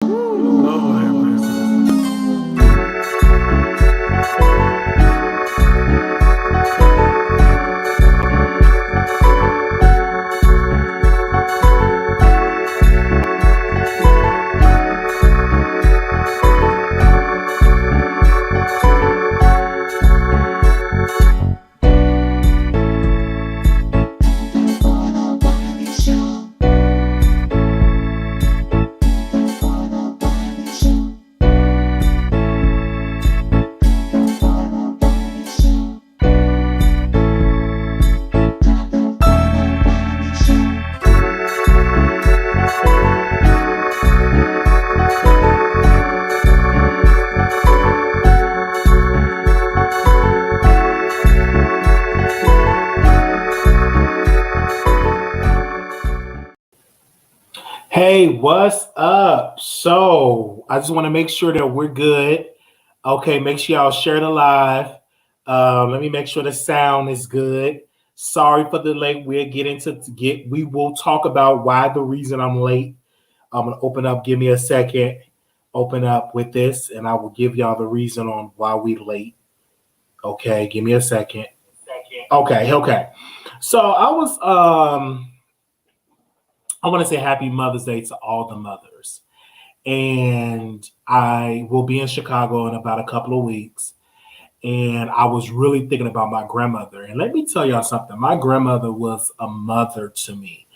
Lord have mercy. Hey, what's up? So, I just want to make sure that we're good. Okay, make sure y'all share the live. Let me make sure the sound is good. Sorry for the late. We will talk about why the reason I'm late. I'm gonna open up. Give me a second. Open up with this, and I will give y'all the reason on why we late. Okay, give me a second. Okay. So I want to say happy Mother's Day to all the mothers. And I will be in Chicago in about a couple of weeks. And I was really thinking about my grandmother. And let me tell y'all something. My grandmother was a mother to me.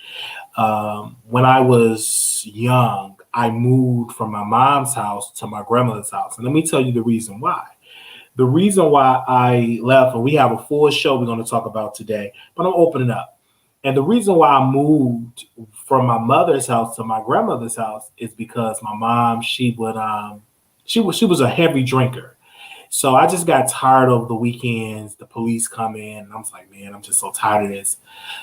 When I was young, I moved from my mom's house to my grandmother's house. And let me tell you the reason why. The reason why I left, and we have a full show we're going to talk about today, but I'm opening up. And the reason why I moved from my mother's house to my grandmother's house is because my mom, she was a heavy drinker. So I just got tired of the weekends, the police come in, and I was like, man, I'm just so tired of this.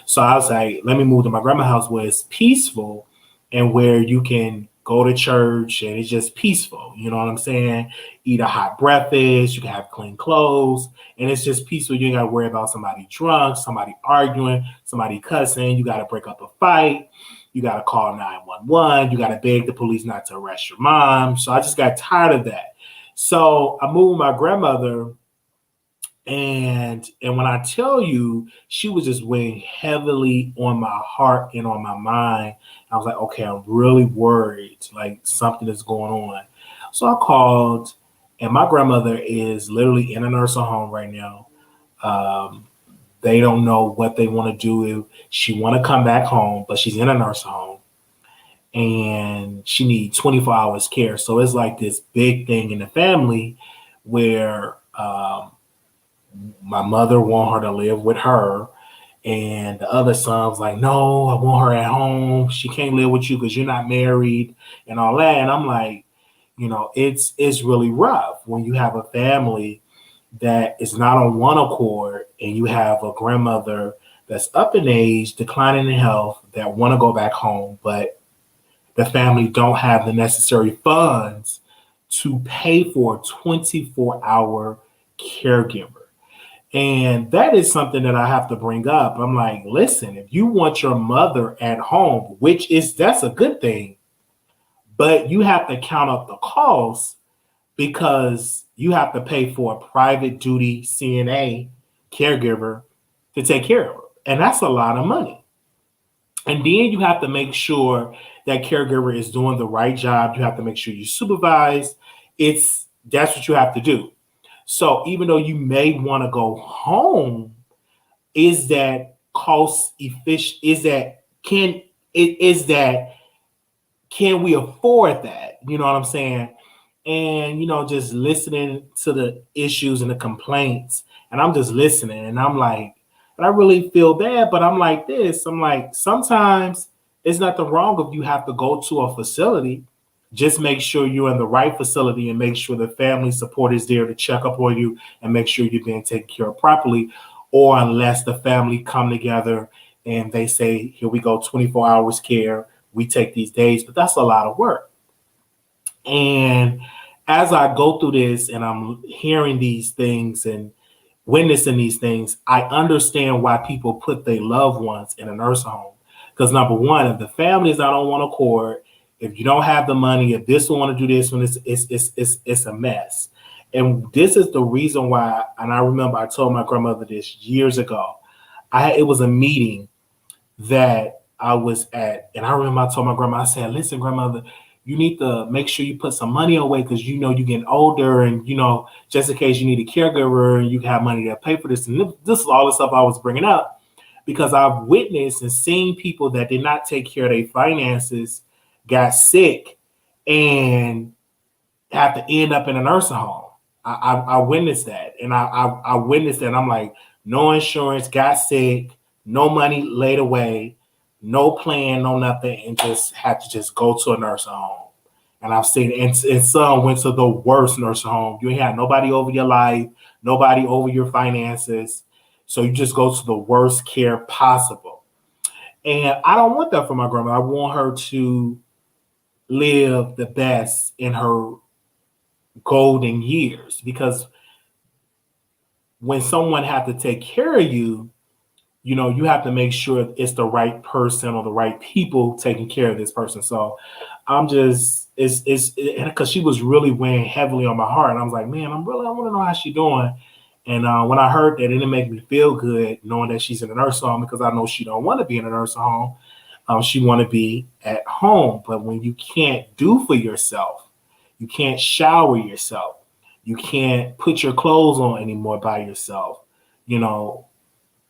So I was like, let me move to my grandma's house where it's peaceful and where you can go to church and it's just peaceful. You know what I'm saying? Eat a hot breakfast, you can have clean clothes, and it's just peaceful. You ain't got to worry about somebody drunk, somebody arguing, somebody cussing. You got to break up a fight. You got to call 911. You got to beg the police not to arrest your mom. So I just got tired of that. So I moved my grandmother, and when I tell you, she was just weighing heavily on my heart and on my mind. I was like, okay, I'm really worried, like something is going on. So I called, and my grandmother is literally in a nursing home right now. Um, they don't know what they want to do. She want to come back home, but she's in a nursing home, and she needs 24 hours care. So it's like this big thing in the family where my mother want her to live with her, and the other son's like, no, I want her at home. She can't live with you because you're not married and all that. And I'm like, it's really rough when you have a family that is not on one accord, and you have a grandmother that's up in age, declining in health, that want to go back home, but the family don't have the necessary funds to pay for a 24-hour caregiver. And that is something that I have to bring up. I'm like, listen, if you want your mother at home, that's a good thing, but you have to count up the costs because you have to pay for a private duty CNA caregiver to take care of her. And that's a lot of money. And then you have to make sure that caregiver is doing the right job. You have to make sure you supervise. That's what you have to do. So even though you may want to go home, is that cost efficient? Is that can we afford that? You know what I'm saying? And just listening to the issues and the complaints, and I'm just listening, and I'm like, and I really feel bad, but I'm like this. I'm like, sometimes it's not the wrong if you have to go to a facility. Just make sure you're in the right facility and make sure the family support is there to check up on you and make sure you're being taken care of properly. Or unless the family come together and they say, here we go, 24 hours care, we take these days, but that's a lot of work. And as I go through this and I'm hearing these things and witnessing these things, I understand why people put their loved ones in a nursing home. Because number one, if the family is not on one accord, If you don't have the money, if this one want to do this one, it's a mess. And this is the reason why. And I remember I told my grandmother this years ago. It was a meeting that I was at, and I remember I told my grandma, I said, "Listen, grandmother, you need to make sure you put some money away because you're getting older, and just in case you need a caregiver and you have money to pay for this." And this is all the stuff I was bringing up because I've witnessed and seen people that did not take care of their finances, got sick, and have to end up in a nursing home. I witnessed that, and I witnessed that. And I'm like, no insurance, got sick, no money laid away, no plan, no nothing, and just had to just go to a nursing home. And I've seen it, and some went to the worst nursing home. You ain't had nobody over your life, nobody over your finances, so you just go to the worst care possible. And I don't want that for my grandma. I want her to live the best in her golden years, because when someone have to take care of you, you have to make sure it's the right person or the right people taking care of this person. So I'm just it's because she was really weighing heavily on my heart, and I was like, man, I want to know how she's doing. And when I heard that, it didn't make me feel good knowing that she's in a nursing home, because I know she don't want to be in a nursing home. She want to be at home. But when you can't do for yourself, you can't shower yourself, you can't put your clothes on anymore by yourself,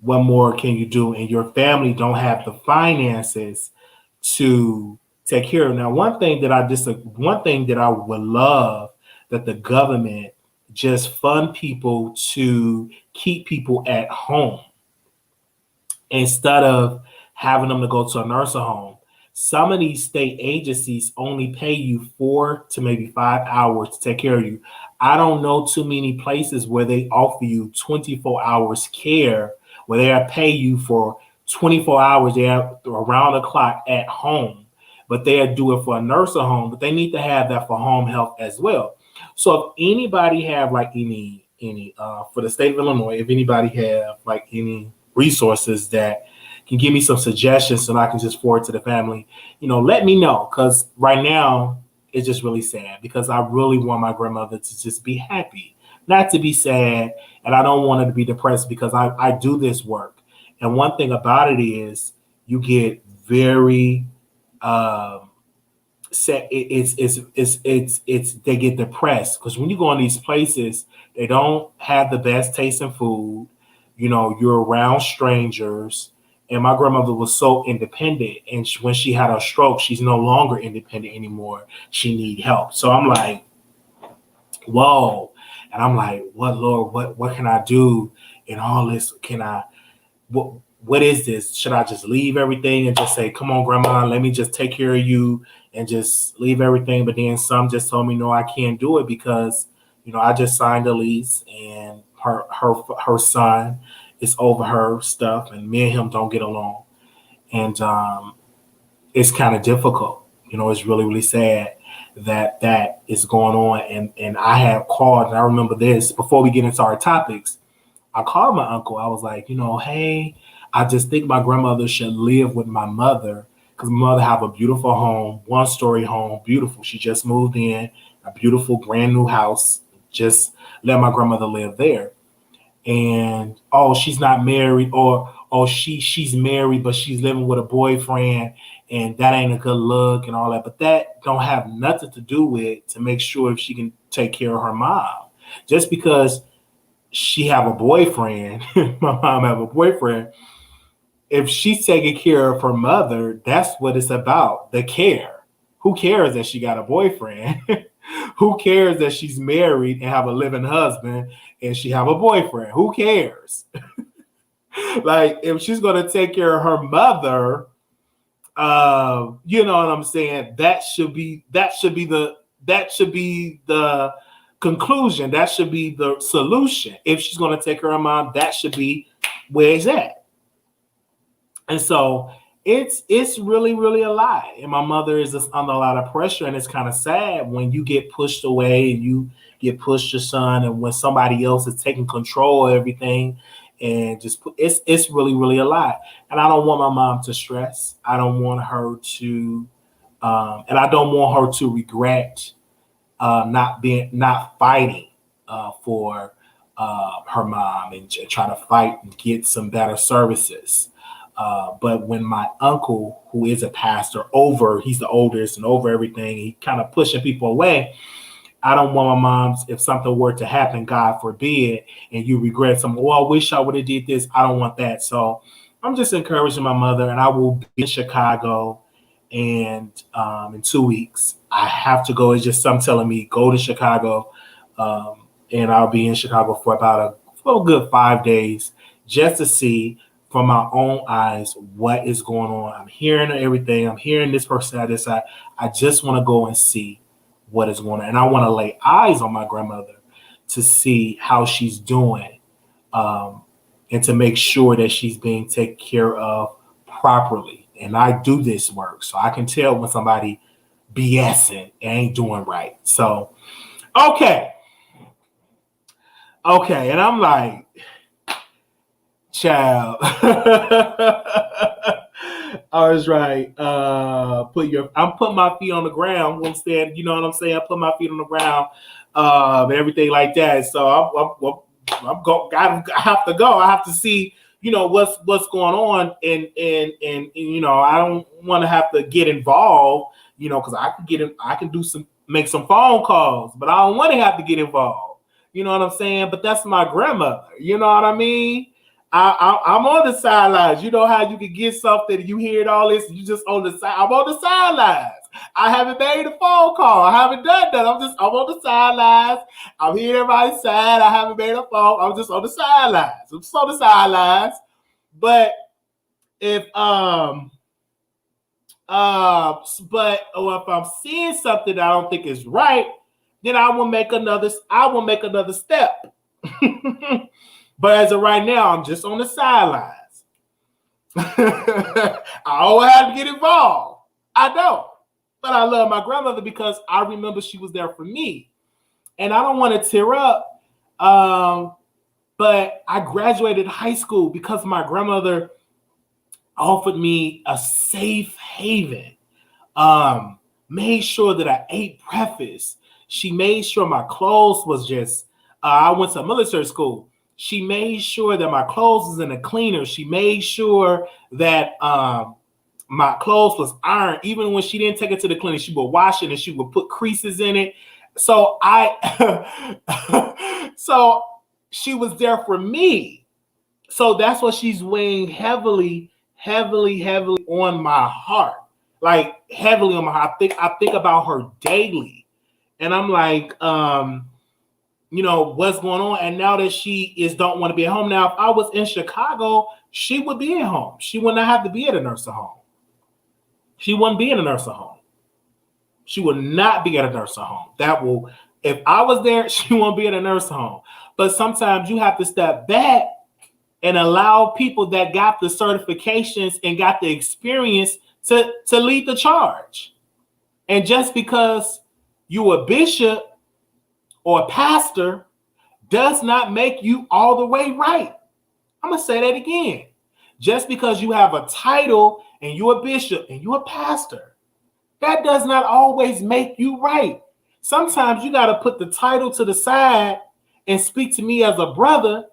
what more can you do? And your family don't have the finances to take care of. Now, one thing that I would love that the government just fund people to keep people at home instead of having them to go to a nursing home. Some of these state agencies only pay you 4 to maybe 5 hours to take care of you. I don't know too many places where they offer you 24 hours care, where they pay you for 24 hours. They are around the clock at home, but they do it for a nursing home. But they need to have that for home health as well. So if anybody have like any for the state of Illinois, if anybody have like any resources that can give me some suggestions so I can just forward to the family, let me know. Because right now it's just really sad, because I really want my grandmother to just be happy, not to be sad. And I don't want her to be depressed, because I do this work. And one thing about it is you get very set. It's they get depressed, because when you go in these places, they don't have the best tasting food. You're around strangers. And my grandmother was so independent, and when she had a stroke, she's no longer independent anymore. She need help. So I'm like, whoa. And I'm like, what, Lord, what can I do in all this? What is this? Should I just leave everything and just say, come on, grandma, let me just take care of you and just leave everything? But then some just told me, no, I can't do it, because, I just signed a lease, and her son is over her stuff, and me and him don't get along. And it's kind of difficult. It's really, really sad that is going on. And I have called, and I remember this before we get into our topics. I called my uncle. I was like, hey, I just think my grandmother should live with my mother, because my mother have a beautiful home, 1-story home, beautiful. She just moved in a beautiful brand new house. Just let my grandmother live there. And she's not married, or she's married but she's living with a boyfriend, and that ain't a good look and all that. But that don't have nothing to do with to make sure if she can take care of her mom. Just because she have a boyfriend, my mom have a boyfriend, if she's taking care of her mother, that's what it's about, the care. Who cares that she got a boyfriend? Who cares that she's married and have a living husband and she have a boyfriend? Who cares? Like, if she's going to take care of her mother, you know what I'm saying? That should be the conclusion. That should be the solution. If she's going to take care of her mom, that should be where it's at. And so it's really, really a lot. And my mother is just under a lot of pressure, and it's kind of sad when you get pushed away and you get pushed your son, and when somebody else is taking control of everything, and just it's really, really a lot. And I don't want my mom to stress. I don't want her to And I don't want her to regret not fighting for her mom and try to fight and get some better services. But when my uncle, who is a pastor, he's the oldest and over everything, he kind of pushing people away. I don't want my mom's, if something were to happen, God forbid, and you regret something, well, I wish I would have did this. I don't want that. So I'm just encouraging my mother, and I will be in Chicago. And in 2 weeks, I have to go. It's just some telling me go to Chicago, and I'll be in Chicago for for a good 5 days just to see from my own eyes what is going on. I'm hearing everything. I'm hearing this person at this side. I just want to go and see what is going on, and I want to lay eyes on my grandmother to see how she's doing, and to make sure that she's being taken care of properly. And I do this work, so I can tell when somebody BSing and ain't doing right. So, okay. And I'm like, child. I was right. I'm putting my feet on the ground. Instead, you know what I'm saying? I put my feet on the ground, and everything like that. So I have to go. I have to see, what's going on, and I don't want to have to get involved, because I can make some phone calls, but I don't want to have to get involved. You know what I'm saying? But that's my grandmother. You know what I mean? I'm on the sidelines. You know how you can get something, you hear all this, and you just on the side. I'm on the sidelines. I haven't made a phone call. I haven't done that. I'm on the sidelines. I'm hearing everybody's side. I haven't made a phone. I'm just on the sidelines. I'm just on the sidelines. But if I'm seeing something that I don't think is right, then I will make another step. But as of right now, I'm just on the sidelines. I don't have to get involved. I don't. But I love my grandmother because I remember she was there for me. And I don't want to tear up. But I graduated high school because my grandmother offered me a safe haven. Made sure that I ate breakfast. She made sure my clothes was just, I went to military school. She made sure that my clothes was in a cleaner. She made sure that my clothes was ironed. Even when she didn't take it to the cleaner, she would wash it and she would put creases in it. So so she was there for me. So that's what she's weighing heavily on my heart. Like heavily on my heart. I think about her daily. And I'm like, what's going on? And now that she don't want to be at home. Now, if I was in Chicago, she would be at home. She would not have to be at a nursing home. She wouldn't be in a nursing home. She would not be at a nursing home. If I was there, she won't be at a nursing home. But sometimes you have to step back and allow people that got the certifications and got the experience to lead the charge. And just because you a bishop or a pastor does not make you all the way right. I'm going to say that again. Just because you have a title and you're a bishop and you're a pastor, that does not always make you right. Sometimes you got to put the title to the side and speak to me as a brother,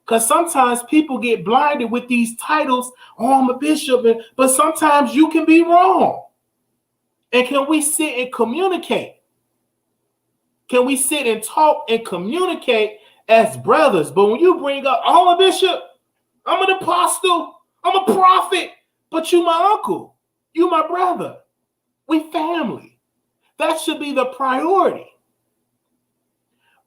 because sometimes people get blinded with these titles. Oh, I'm a bishop, but sometimes you can be wrong. And can we sit and communicate? Can we sit and talk and communicate as brothers? But when you bring up, I'm a bishop, I'm an apostle, I'm a prophet, but you my uncle, you my brother, we family. That should be the priority.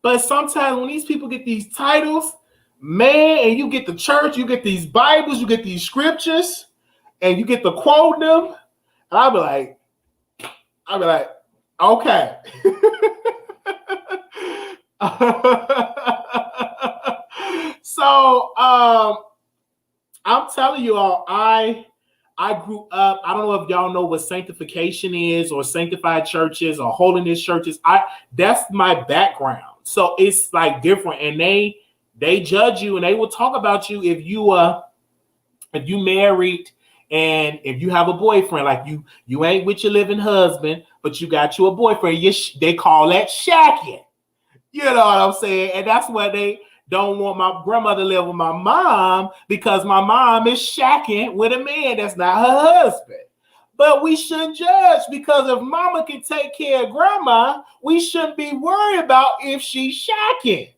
But sometimes when these people get these titles, man, and you get the church, you get these Bibles, you get these scriptures, and you get to quote them, and I'll be like, okay. So I'm telling you all, I grew up. I don't know if y'all know what sanctification is, or sanctified churches, or holiness churches. That's my background. So it's like different, and they judge you, and they will talk about you if you married And if you have a boyfriend, like you ain't with your living husband, but you got you a boyfriend, they call that shacking. You know what I'm saying? And that's why they don't want my grandmother to live with my mom, because my mom is shacking with a man that's not her husband. But we shouldn't judge, because if mama can take care of grandma, we shouldn't be worried about if she's shacking.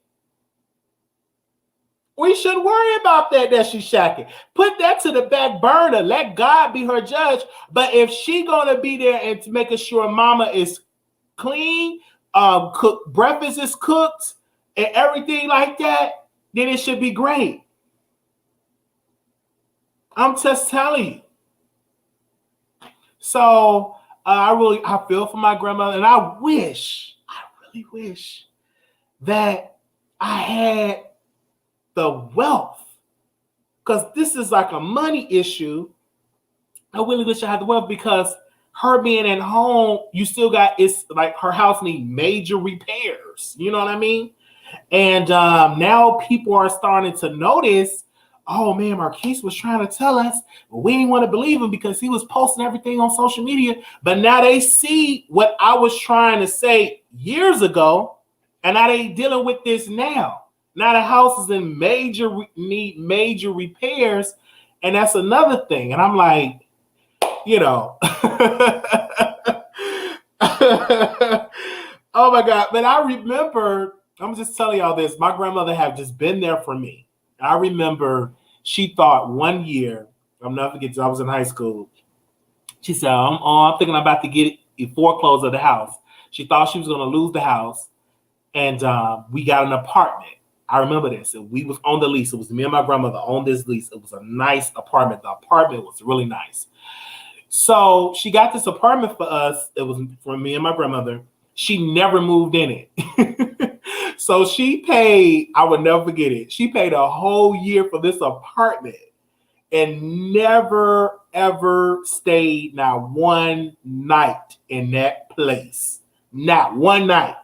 We should worry about that she's shacking. Put that to the back burner. Let God be her judge. But if she gonna be there and to making sure mama is clean, breakfast is cooked, and everything like that, then it should be great. I'm just telling you. So I feel for my grandmother, and I really wish that I had the wealth, because this is like a money issue. I really wish I had the wealth, because her being at home, you still got, it's like her house needs major repairs. You know what I mean? And now people are starting to notice, oh man, Marquise was trying to tell us, but we didn't want to believe him because he was posting everything on social media. But now they see what I was trying to say years ago, and now they dealing with this now. Now the house is in need major repairs, and that's another thing. And I'm like, you know, oh my God. But I remember, I'm just telling y'all this, my grandmother had just been there for me. I remember she thought one year, I'm never forget, I was in high school. She said, I'm thinking I'm about to get it foreclosed of the house. She thought she was going to lose the house. And we got an apartment. I remember this. We was on the lease. It was me and my grandmother on this lease. It was a nice apartment. The apartment was really nice. So she got this apartment for us. It was for me and my grandmother. She never moved in it. So she paid, I would never forget it, she paid a whole year for this apartment and never, ever stayed not one night in that place. Not one night.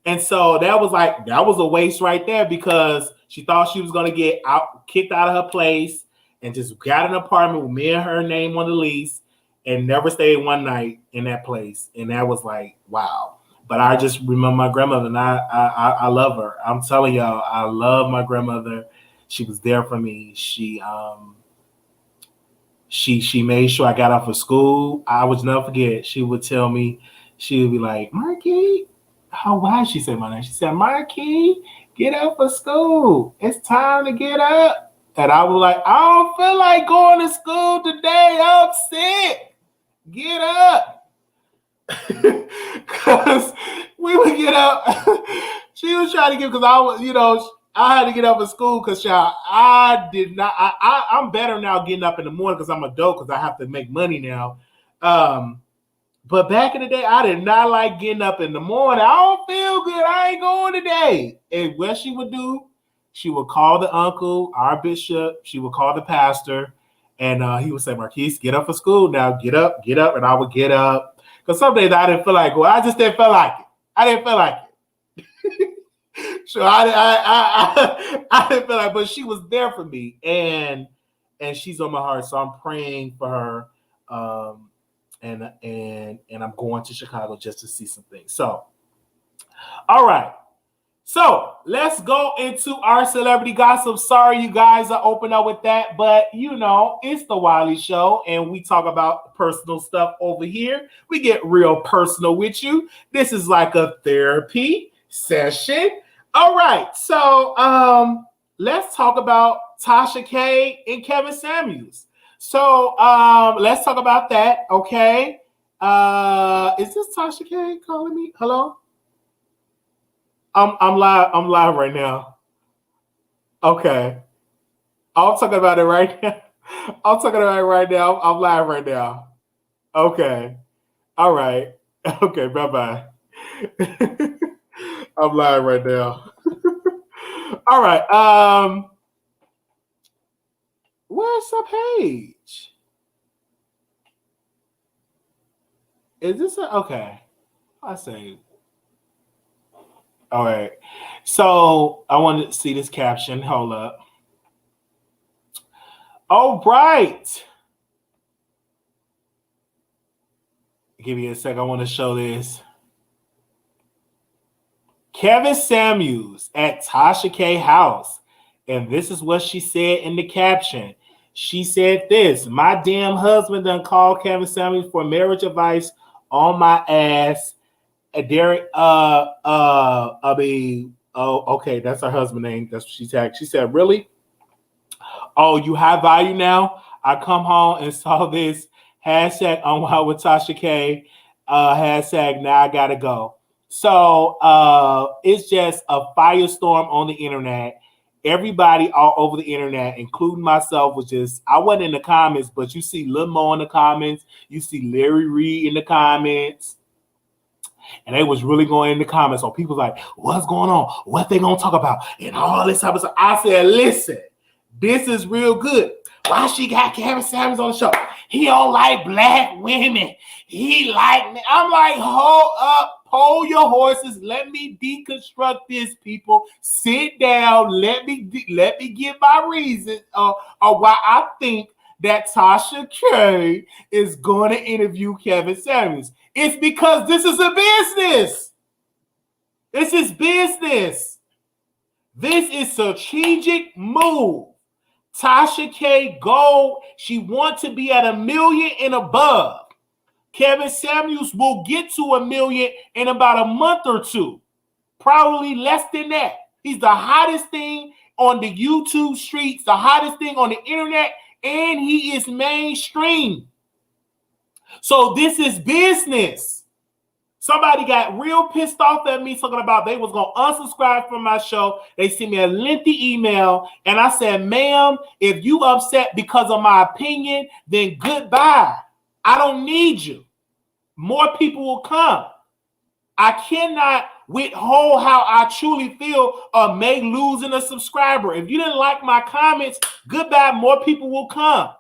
And so that was a waste right there, because she thought she was going to get kicked out of her place and just got an apartment with me and her name on the lease and never stayed one night in that place. And that was like, wow. But I just remember my grandmother, and I love her. I'm telling y'all, I love my grandmother. She was there for me. She made sure I got off of school. I would never forget. She would tell me, she would be like, Marquis, why did she say my name? She said, Marquis, get up for school. It's time to get up. And I was like, I don't feel like going to school today. I'm sick. Get up. Because we would get up. She was trying to get, because I was, I had to get up at school because I did not. I'm better now getting up in the morning because I'm an adult, because I have to make money now. But back in the day, I did not like getting up in the morning. I don't feel good. I ain't going today. And what she would do, she would call the uncle, our bishop. She would call the pastor, and he would say, Marquise, get up for school now. Get up. And I would get up. Because some days I didn't feel like going. I just didn't feel like it. I didn't feel like it. So I didn't feel like, but she was there for me, and she's on my heart. So I'm praying for her, and I'm going to Chicago just to see some things. So, all right. So let's go into our celebrity gossip. Sorry, you guys are open up with that, but it's the Wiley Show, and we talk about personal stuff over here. We get real personal with you. This is like a therapy session. All right, so let's talk about Tasha K and Kevin Samuels. So let's talk about that. Okay, is this Tasha K calling me? Hello. I'm live. I'm live right now. Okay. I'm talking about it right now. I'm talking about it right now. I'm live right now. Okay. All right. Okay. Bye-bye. I'm live right now. All right. Where's the page? Is this okay? I say. All right. So I want to see this caption. Hold up. All right. Give me a sec. I want to show this. Kevin Samuels at Tasha K house. And this is what she said in the caption. She said this: my damn husband done called Kevin Samuels for marriage advice on my ass. Derek, okay, that's her husband name. That's what she tagged. She said, really? Oh, you high value now? I come home and saw this hashtag unwild with Tasha K. Hashtag now I gotta go. So it's just a firestorm on the internet. Everybody all over the internet, including myself, was just, I wasn't in the comments, but you see Lil Mo in the comments, you see Larry Reed in the comments, and they was really going in the comments. So people like, what's going on? What they gonna talk about? And all this type of stuff. I said, listen, this is real good. Why she got Kevin Samuels on the show? He don't like black women. He like me. I'm like, hold up, hold your horses. Let me deconstruct this, people. Sit down. Let me give my reasons of why I think that Tasha K is going to interview Kevin Samuels. It's because this is a business. This is business. This is strategic move. Tasha K goal, she wants to be at 1 million and above. Kevin Samuels will get to 1 million in about a month or two. Probably less than that. He's the hottest thing on the YouTube streets, the hottest thing on the internet, and he is mainstream. So this is business. Somebody got real pissed off at me talking about they was going to unsubscribe from my show. They sent me a lengthy email, and I said, ma'am, if you upset because of my opinion, then goodbye. I don't need you. More people will come. I cannot withhold how I truly feel or may losing a subscriber. If you didn't like my comments, goodbye. More people will come.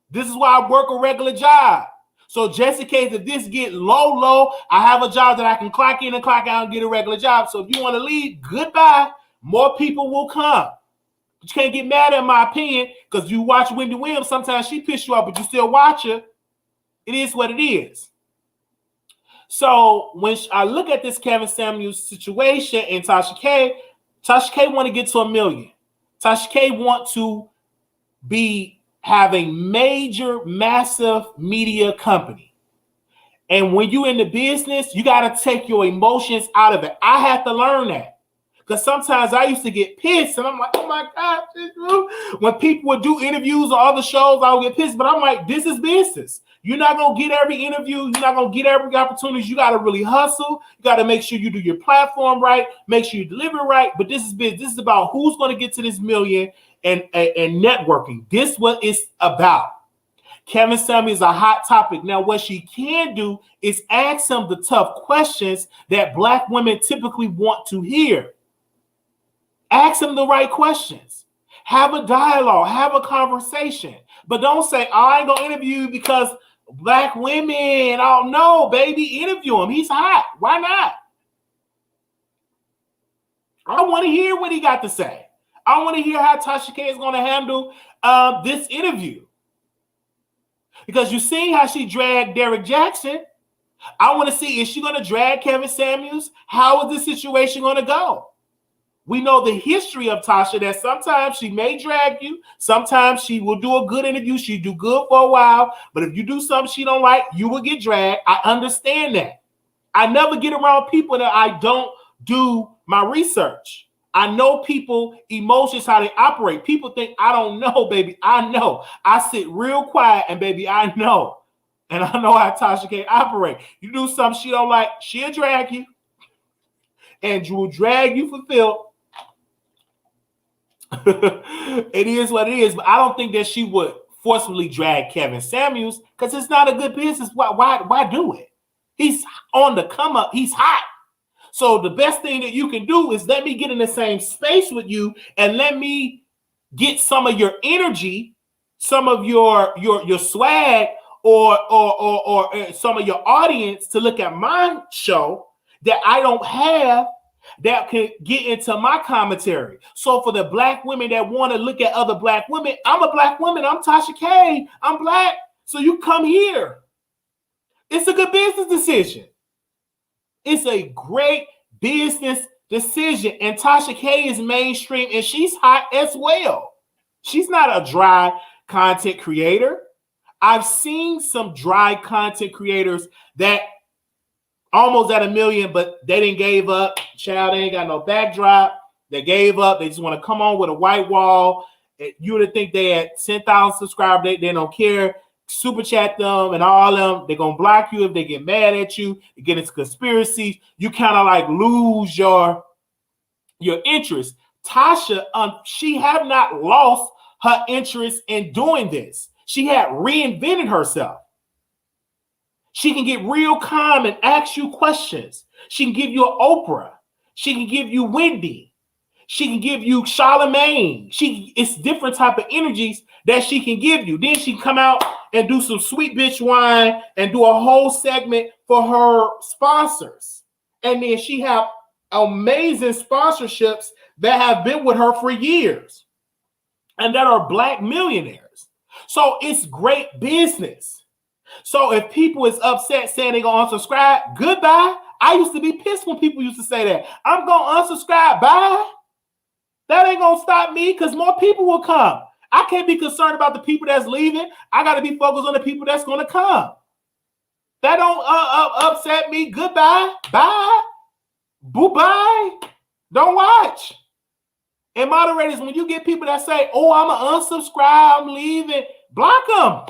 This is why I work a regular job. So just in case if this get low, I have a job that I can clock in and clock out and get a regular job. So if you want to leave, goodbye. More people will come. But you can't get mad at my opinion because you watch Wendy Williams. Sometimes she piss you off, but you still watch her. It is what it is. So when I look at this Kevin Samuels situation and Tasha K want to get to 1 million. Tasha K want to have a major, massive media company. And when you in the business, you got to take your emotions out of it. I had to learn that. Because sometimes I used to get pissed and I'm like, oh my God. When people would do interviews or other shows, I would get pissed. But I'm like, this is business. You're not going to get every interview. You're not going to get every opportunity. You got to really hustle. You got to make sure you do your platform right. Make sure you deliver right. But this is business. This is about who's going to get to this million and networking. This is what it's about. Kevin Samuels is a hot topic. Now, what she can do is ask him the tough questions that Black women typically want to hear. Ask him the right questions. Have a dialogue. Have a conversation. But don't say, I ain't going to interview you because Black women. Oh, no, baby. Interview him. He's hot. Why not? I want to hear what he got to say. I want to hear how Tasha K is going to handle this interview. Because you see how she dragged Derek Jackson. I want to see, is she going to drag Kevin Samuels? How is this situation going to go? We know the history of Tasha, that sometimes she may drag you. Sometimes she will do a good interview. She do good for a while. But if you do something she don't like, you will get dragged. I understand that. I never get around people that I don't do my research. I know people, emotions, how they operate. People think I don't know, baby. I know. I sit real quiet and baby, I know. And I know how Tasha K operate. You do something she don't like, she'll drag you. And will drag you for filth. It is what it is. But I don't think that she would forcefully drag Kevin Samuels because it's not a good business. Why do it? He's on the come up. He's hot. So the best thing that you can do is let me get in the same space with you and let me get some of your energy, some of your swag, or some of your audience to look at my show that I don't have, that can get into my commentary. So for the black women that want to look at other black women, I'm a black woman. I'm Tasha K. I'm black. So you come here. It's a good business decision. It's a great business decision. And Tasha K is mainstream and she's hot as well. She's not a dry content creator. I've seen some dry content creators that almost at 1 million, but they didn't give up. Child, they ain't got no backdrop. They gave up. They just want to come on with a white wall. You would think they had 10,000 subscribers. They don't care. Super chat them and all of them. They're going to block you if they get mad at you. You get into conspiracies. You kind of like lose your interest. Tasha, she have not lost her interest in doing this. She had reinvented herself. She can get real calm and ask you questions. She can give you an Oprah. She can give you Wendy. She can give you Charlemagne. It's different type of energies that she can give you. Then she can come out and do some sweet bitch wine and do a whole segment for her sponsors. And then she have amazing sponsorships that have been with her for years and that are black millionaires. So it's great business. So if people is upset saying they're going to unsubscribe, goodbye. I used to be pissed when people used to say that. I'm going to unsubscribe. Bye. That ain't going to stop me because more people will come. I can't be concerned about the people that's leaving. I got to be focused on the people that's going to come. That don't upset me. Goodbye. Bye. Bye. Don't watch. And moderators, when you get people that say, oh, I'm going to unsubscribe, I'm leaving, block them.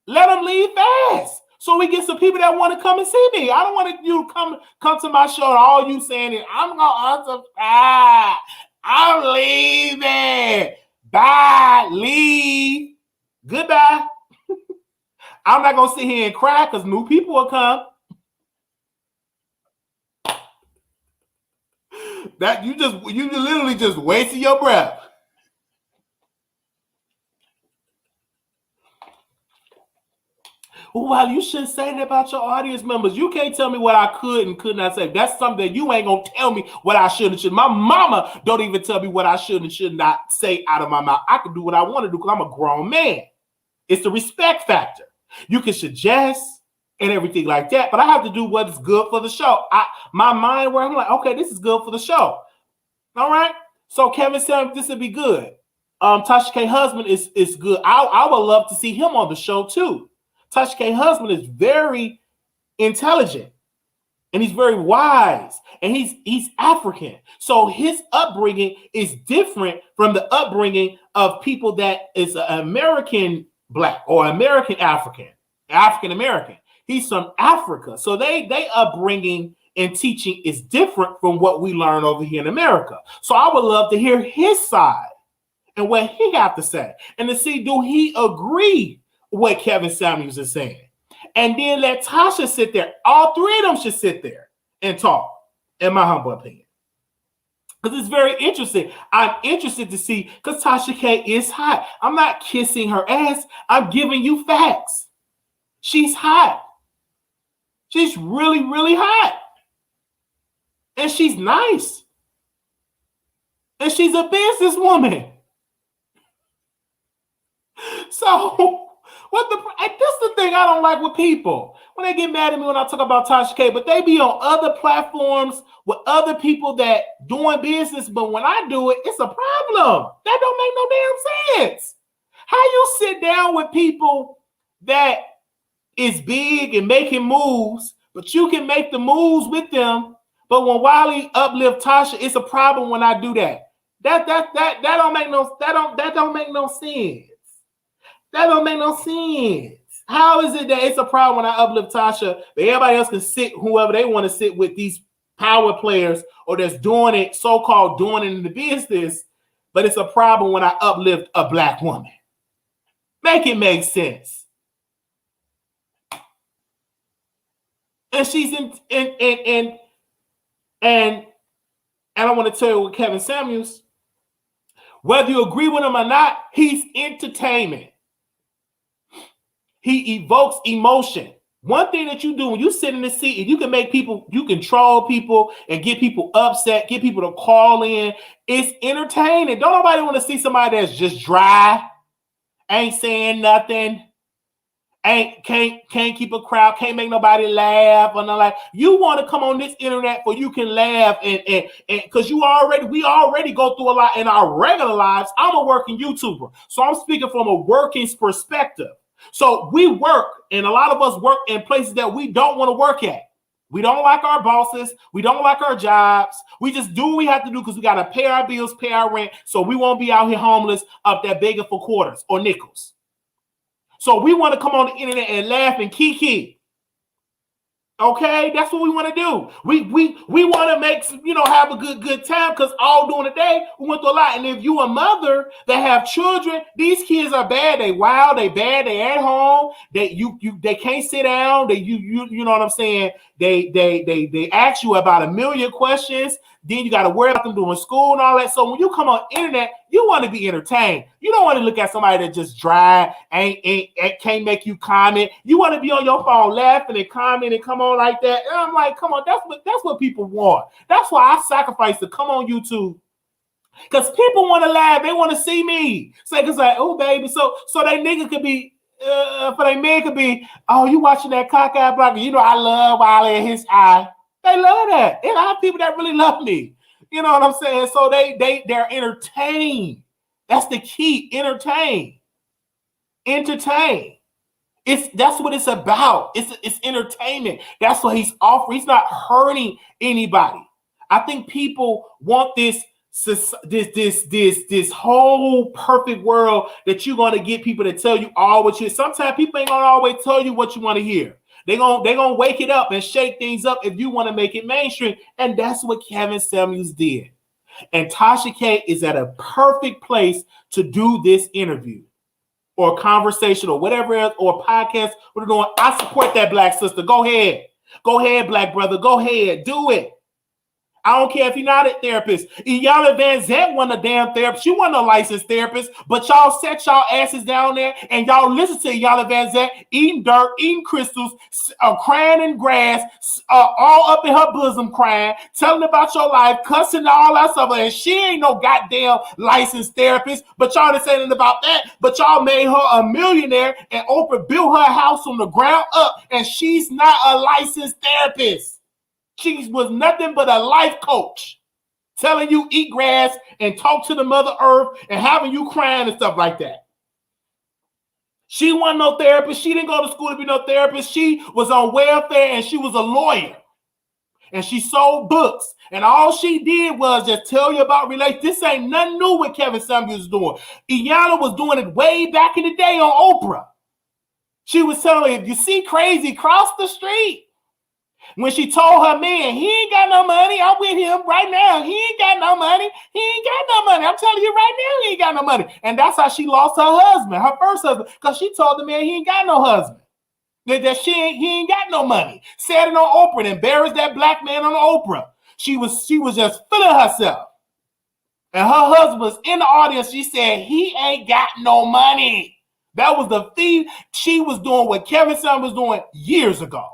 Let them leave fast. So we get some people that want to come and see me. I don't want you to come to my show and all you saying is, I'm going to unsubscribe. I'm leaving. Bye. Leave. Goodbye. I'm not going to sit here and cry because new people will come. That you literally just wasted your breath. Well, you shouldn't say that about your audience members. You can't tell me what I could and could not say. That's something that you ain't going to tell me what I should and should. My mama don't even tell me what I should and should not say out of my mouth. I can do what I want to do because I'm a grown man. It's the respect factor. You can suggest and everything like that, but I have to do what is good for the show. My mind where I'm like, okay, this is good for the show. All right? So Kevin said this would be good. Tasha K. husband is good. I would love to see him on the show too. Tasha K. husband is very intelligent and he's very wise and he's African. So his upbringing is different from the upbringing of people that is American black or American African American. He's from Africa. So they upbringing and teaching is different from what we learn over here in America. So I would love to hear his side and what he have to say and to see, do he agree what Kevin Samuels is saying? And then let Tasha sit there. All three of them should sit there and talk, in my humble opinion. Because it's very interesting. I'm interested to see, because Tasha K is hot. I'm not kissing her ass. I'm giving you facts. She's hot. She's really, really hot. And she's nice. And she's a businesswoman. So, that's the thing I don't like with people. When they get mad at me when I talk about Tasha K, but they be on other platforms with other people that doing business, but when I do it, it's a problem. That don't make no damn sense. How you sit down with people that is big and making moves, but you can make the moves with them, but when Wiley uplift Tasha, it's a problem when I do that. That don't make no sense. That don't make no sense. How is it that it's a problem when I uplift Tasha, but everybody else can sit whoever they want to sit with these power players or that's doing it, so-called doing it in the business, but it's a problem when I uplift a black woman? Make it make sense. And she's and I want to tell you with Kevin Samuels, whether you agree with him or not, he's entertainment. He evokes emotion. One thing that you do when you sit in the seat, and you can make people, you control people and get people upset, get people to call in. It's entertaining. Don't nobody want to see somebody that's just dry, ain't saying nothing, can't keep a crowd, can't make nobody laugh or nothing. Like, you want to come on this internet where you can laugh and because we already go through a lot in our regular lives. I'm a working YouTuber, so I'm speaking from a working perspective. So we work, and a lot of us work in places that we don't want to work at. We don't like our bosses. We don't like our jobs. We just do what we have to do because we got to pay our bills, pay our rent, so we won't be out here homeless up there begging for quarters or nickels. So we want to come on the internet and laugh and kiki. Okay, that's what we want to do. We want to make, have a good time, because all during the day we went through a lot. And if you a mother that have children, these kids are bad. They wild. They bad. They at home. They can't sit down. You know what I'm saying? They ask you about a million questions. Then you got to worry about them doing school and all that. So when you come on internet, you want to be entertained. You don't want to look at somebody that just dry, can't make you comment. You want to be on your phone laughing and commenting and come on like that. And I'm like, come on, that's what people want. That's why I sacrifice to come on YouTube. Because people want to laugh. They want to see me. So it's like, oh, baby. So they nigga could be, for they man could be, oh, you watching that cockeyed blocker. I love Wiley and his eye. They love that. There's a lot of people that really love me. You know what I'm saying? So they're entertained. That's the key. Entertain. That's what it's about. It's entertainment. That's what he's offering. He's not hurting anybody. I think people want this whole perfect world that you're going to get people to tell you all what you. Sometimes people ain't going to always tell you what you want to hear. They're gonna wake it up and shake things up if you want to make it mainstream. And that's what Kevin Samuels did. And Tasha K is at a perfect place to do this interview or conversation or whatever else, or podcast we're doing. I support that, black sister. Go ahead, black brother. Go ahead, do it. I don't care if you're not a therapist. Iyanla Vanzant wasn't a damn therapist. She wasn't a licensed therapist, but y'all set y'all asses down there and y'all listen to Iyanla Vanzant eating dirt, eating crystals, crying in grass, all up in her bosom crying, telling about your life, cussing all that stuff. And she ain't no goddamn licensed therapist, but y'all didn't say anything about that. But y'all made her a millionaire, and Oprah built her house from the ground up, and she's not a licensed therapist. She was nothing but a life coach, telling you eat grass and talk to the Mother Earth and having you crying and stuff like that. She wasn't no therapist. She didn't go to school to be no therapist. She was on welfare, and she was a lawyer. And she sold books. And all she did was just tell you about relationships. This ain't nothing new what Kevin Samuels is doing. Iyanla was doing it way back in the day on Oprah. She was telling her, if you see crazy, cross the street. When she told her man, he ain't got no money, I'm with him right now. He ain't got no money. He ain't got no money. I'm telling you right now, he ain't got no money. And that's how she lost her husband, her first husband, because she told the man he ain't got no husband. That he ain't got no money. Said it on Oprah and embarrassed that black man on Oprah. She was just feeling herself. And her husband was in the audience. She said, he ain't got no money. That was the thing. She was doing what Kevin Samuels was doing years ago.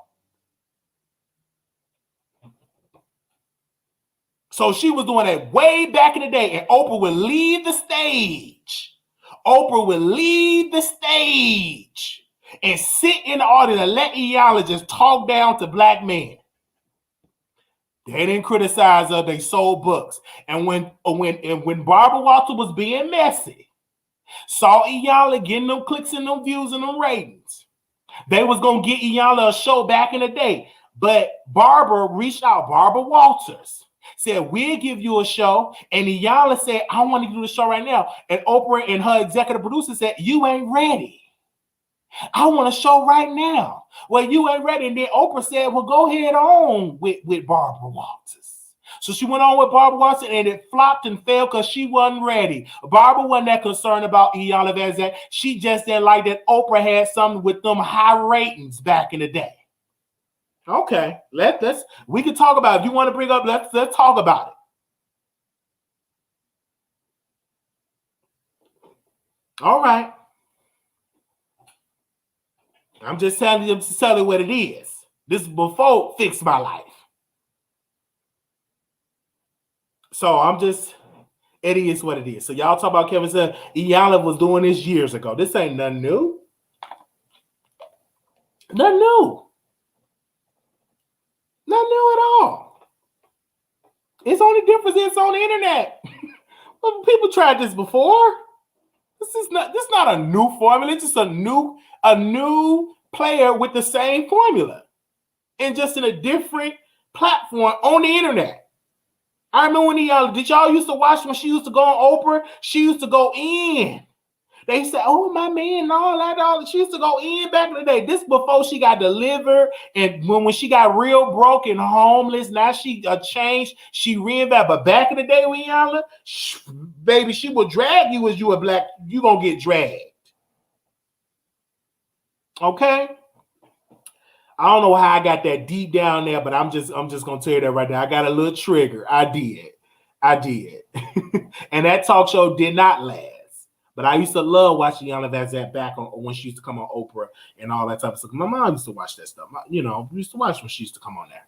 So she was doing it way back in the day, and Oprah would leave the stage. Oprah would leave the stage and sit in the audience and let Iyanla just talk down to black men. They didn't criticize her. They sold books. And when Barbara Walters was being messy, saw Iyanla getting them clicks and them views and them ratings, they was going to get Iyanla a show back in the day. But Barbara reached out, Barbara Walters, said, we'll give you a show. And Iyanla said, I want to do the show right now. And Oprah and her executive producer said, you ain't ready. I want a show right now. Well, you ain't ready. And then Oprah said, well, go ahead on with Barbara Walters. So she went on with Barbara Walters, and it flopped and failed because she wasn't ready. Barbara wasn't that concerned about Iyanla Vanzant. She just didn't like that Oprah had something with them high ratings back in the day. Okay, we can talk about it. If you want to bring up, let's talk about it. All right. I'm just telling you what it is. This is before Fix My Life. So I'm just, it is what it is. So y'all talk about Kevin said Iyanla was doing this years ago. This ain't nothing new. Nothing new. Nothing new at all. It's only difference is on the internet. People tried this before. This is not a new formula. It's just a new player with the same formula. And just in a different platform on the internet. I remember when did y'all used to watch when she used to go on Oprah? She used to go in. They said, "Oh, my man," and all that. She used to go in back in the day. This before she got delivered, and when she got real broke and homeless. Now she changed. She reinvented. But back in the day, when Iyanla, baby, she will drag you as you a black. You gonna get dragged. Okay. I don't know how I got that deep down there, but I'm just gonna tell you that right now. I got a little trigger. I did. And that talk show did not last. But I used to love watching Iyanla Vanzant back on when she used to come on Oprah and all that type of stuff. My mom used to watch that stuff. Used to watch when she used to come on there.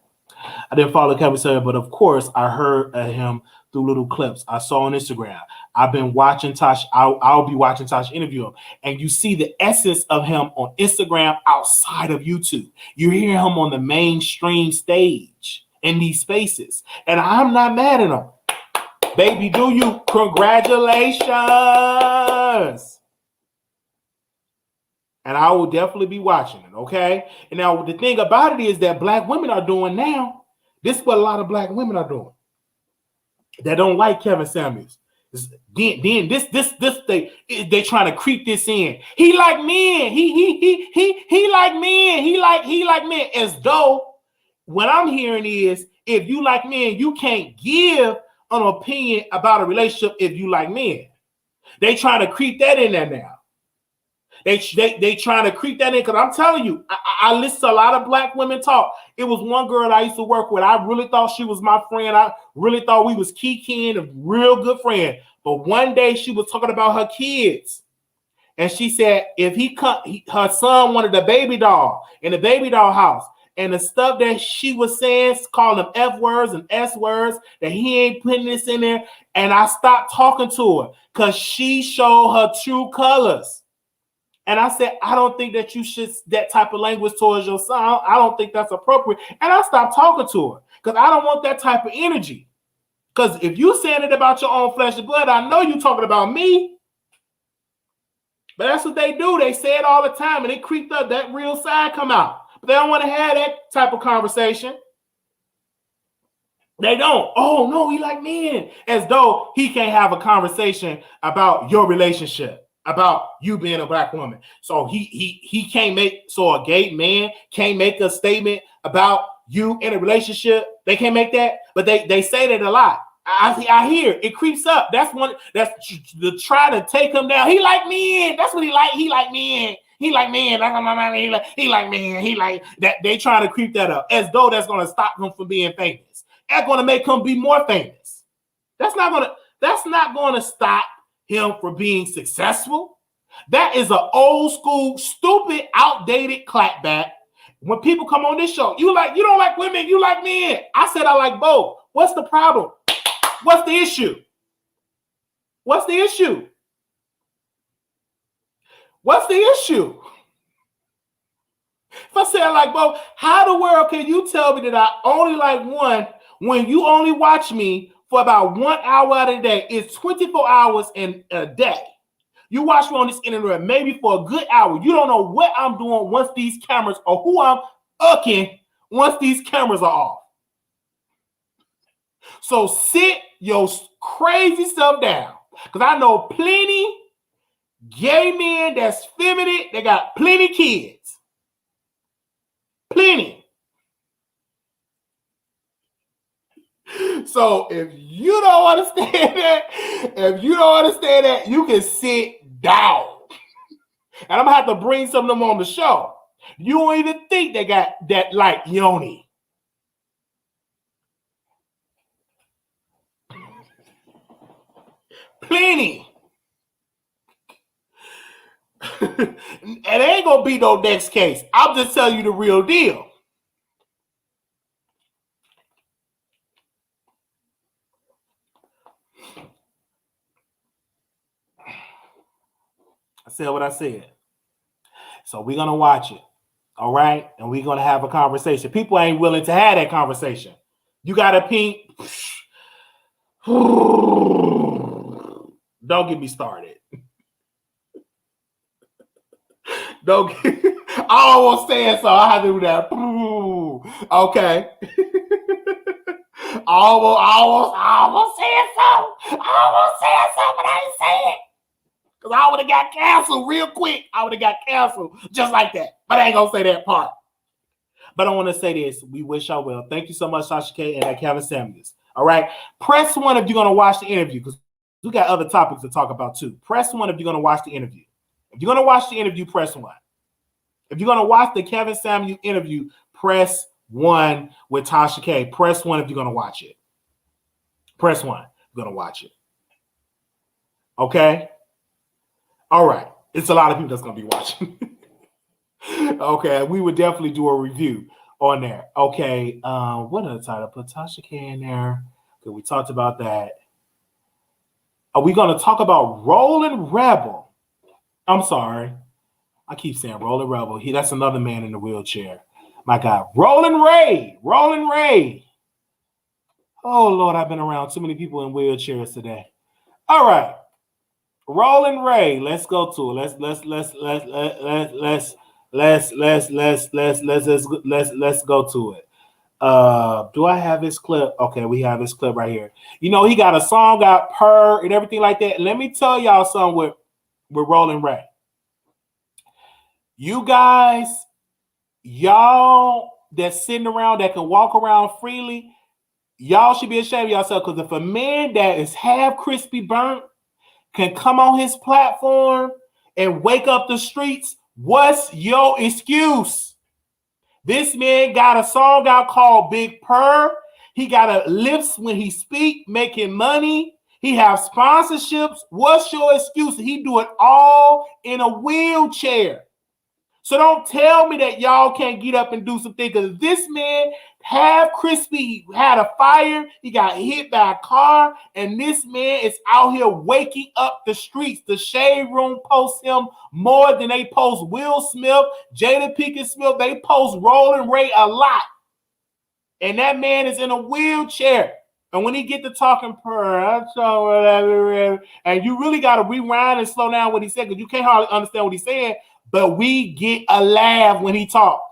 I didn't follow Kevin Sayer, but of course I heard him through little clips I saw on Instagram. I've been watching Tasha. I'll be watching Tasha interview him, and you see the essence of him on Instagram outside of YouTube. You hear him on the mainstream stage in these spaces, and I'm not mad at him. Baby, do you? Congratulations. And I will definitely be watching it, okay? And now the thing about it is that black women are doing now. This is what a lot of black women are doing. That don't like Kevin Samuels. Then they trying to creep this in. He like men. He like men. He like men. As though what I'm hearing is if you like men, you can't give an opinion about a relationship if you like men. They trying to creep that in there now. They trying to creep that in because I'm telling you, I listen to a lot of black women talk. It was one girl I used to work with. I really thought she was my friend. I really thought we was kikiing, a real good friend. But one day she was talking about her kids. And she said if her son wanted a baby doll in the baby doll house. And the stuff that she was saying, calling them F words and S words, that he ain't putting this in there. And I stopped talking to her because she showed her true colors. And I said, I don't think that you should that type of language towards your son. I don't think that's appropriate. And I stopped talking to her because I don't want that type of energy. Because if you saying it about your own flesh and blood, I know you talking about me. But that's what they do. They say it all the time, and it creeped up. That real side come out. But they don't want to have that type of conversation. They don't. Oh, no, he like men. As though he can't have a conversation about your relationship. About you being a black woman. So he can't a gay man can't make a statement about you in a relationship. They can't make that, but they say that a lot. I hear it creeps up. That's the try to take him down. He like men. That's what he like. He like men. He like men. He like men. He like that. They trying to creep that up as though that's going to stop him from being famous. That's going to make him be more famous. That's not going to stop him for being successful. That is an old school, stupid, outdated clapback. When people come on this show, you don't like women, you like men. I said I like both. What's the problem? What's the issue? What's the issue? What's the issue? If I say I like both, how the world can you tell me that I only like one when you only watch me for about 1 hour out of the day? It's 24 hours in a day. You watch me on this internet maybe for a good hour. You don't know what I'm doing once these cameras or who I'm ucking once these cameras are off. So sit your crazy self down. Because I know plenty gay men that's feminine. They got plenty kids. Plenty. So if you don't understand that, you can sit down. And I'm going to have to bring some of them on the show. You don't even think they got that like yoni. Plenty. And they ain't gonna be no next case. I'm just telling you the real deal. I said what I said. So we're gonna watch it. All right, and we're gonna have a conversation. People ain't willing to have that conversation. You got a pink. Don't get me started. Don't get, I almost said so. I have to do that. Okay. I almost said so. But I didn't say it. Because I would have got canceled real quick. I would have got canceled just like that. But I ain't gonna say that part. But I want to say this. We wish y'all well. Thank you so much, Tasha K and Kevin Samuels. All right. Press 1 if you're gonna watch the interview, because we got other topics to talk about too. Press 1 if you're gonna watch the interview. If you're gonna watch the interview, press 1. If you're gonna watch the Kevin Samuels interview, press 1 with Tasha K. Press 1 if you're gonna watch it. Press 1 if you're gonna watch it. Okay. All right. It's a lot of people that's gonna be watching. Okay, we would definitely do a review on there. Okay, what other title? Put Tasha K in there. Okay, we talked about that. Are we going to talk about Rolling Rebel? I'm sorry. I keep saying Rolling Rebel. That's another man in the wheelchair. My God. Rolling Ray. Rolling Ray. Oh, Lord, I've been around too many people in wheelchairs today. All right. Rolling Ray. Let's go to it. Let's go to it. Do I have his clip? Okay, we have his clip right here. You know, he got a song out, Purr, and everything like that. Let me tell y'all something with Rolling Ray. You guys, y'all that's sitting around that can walk around freely, y'all should be ashamed of yourself, because if a man that is half crispy burnt can come on his platform and wake up the streets, what's your excuse? This man got a song out called Big Purr. He got a lips when he speak, making money. He have sponsorships. What's your excuse? He do it all in a wheelchair. So don't tell me that y'all can't get up and do something, because this man, half crispy, had a fire. He got hit by a car, and this man is out here waking up the streets. The Shade Room posts him more than they post Will Smith, Jada Pinkett Smith. They post Rolling Ray a lot. And that man is in a wheelchair. And when he get to talking and you really got to rewind and slow down what he said, because you can't hardly understand what he's saying. But we get a laugh when he talks.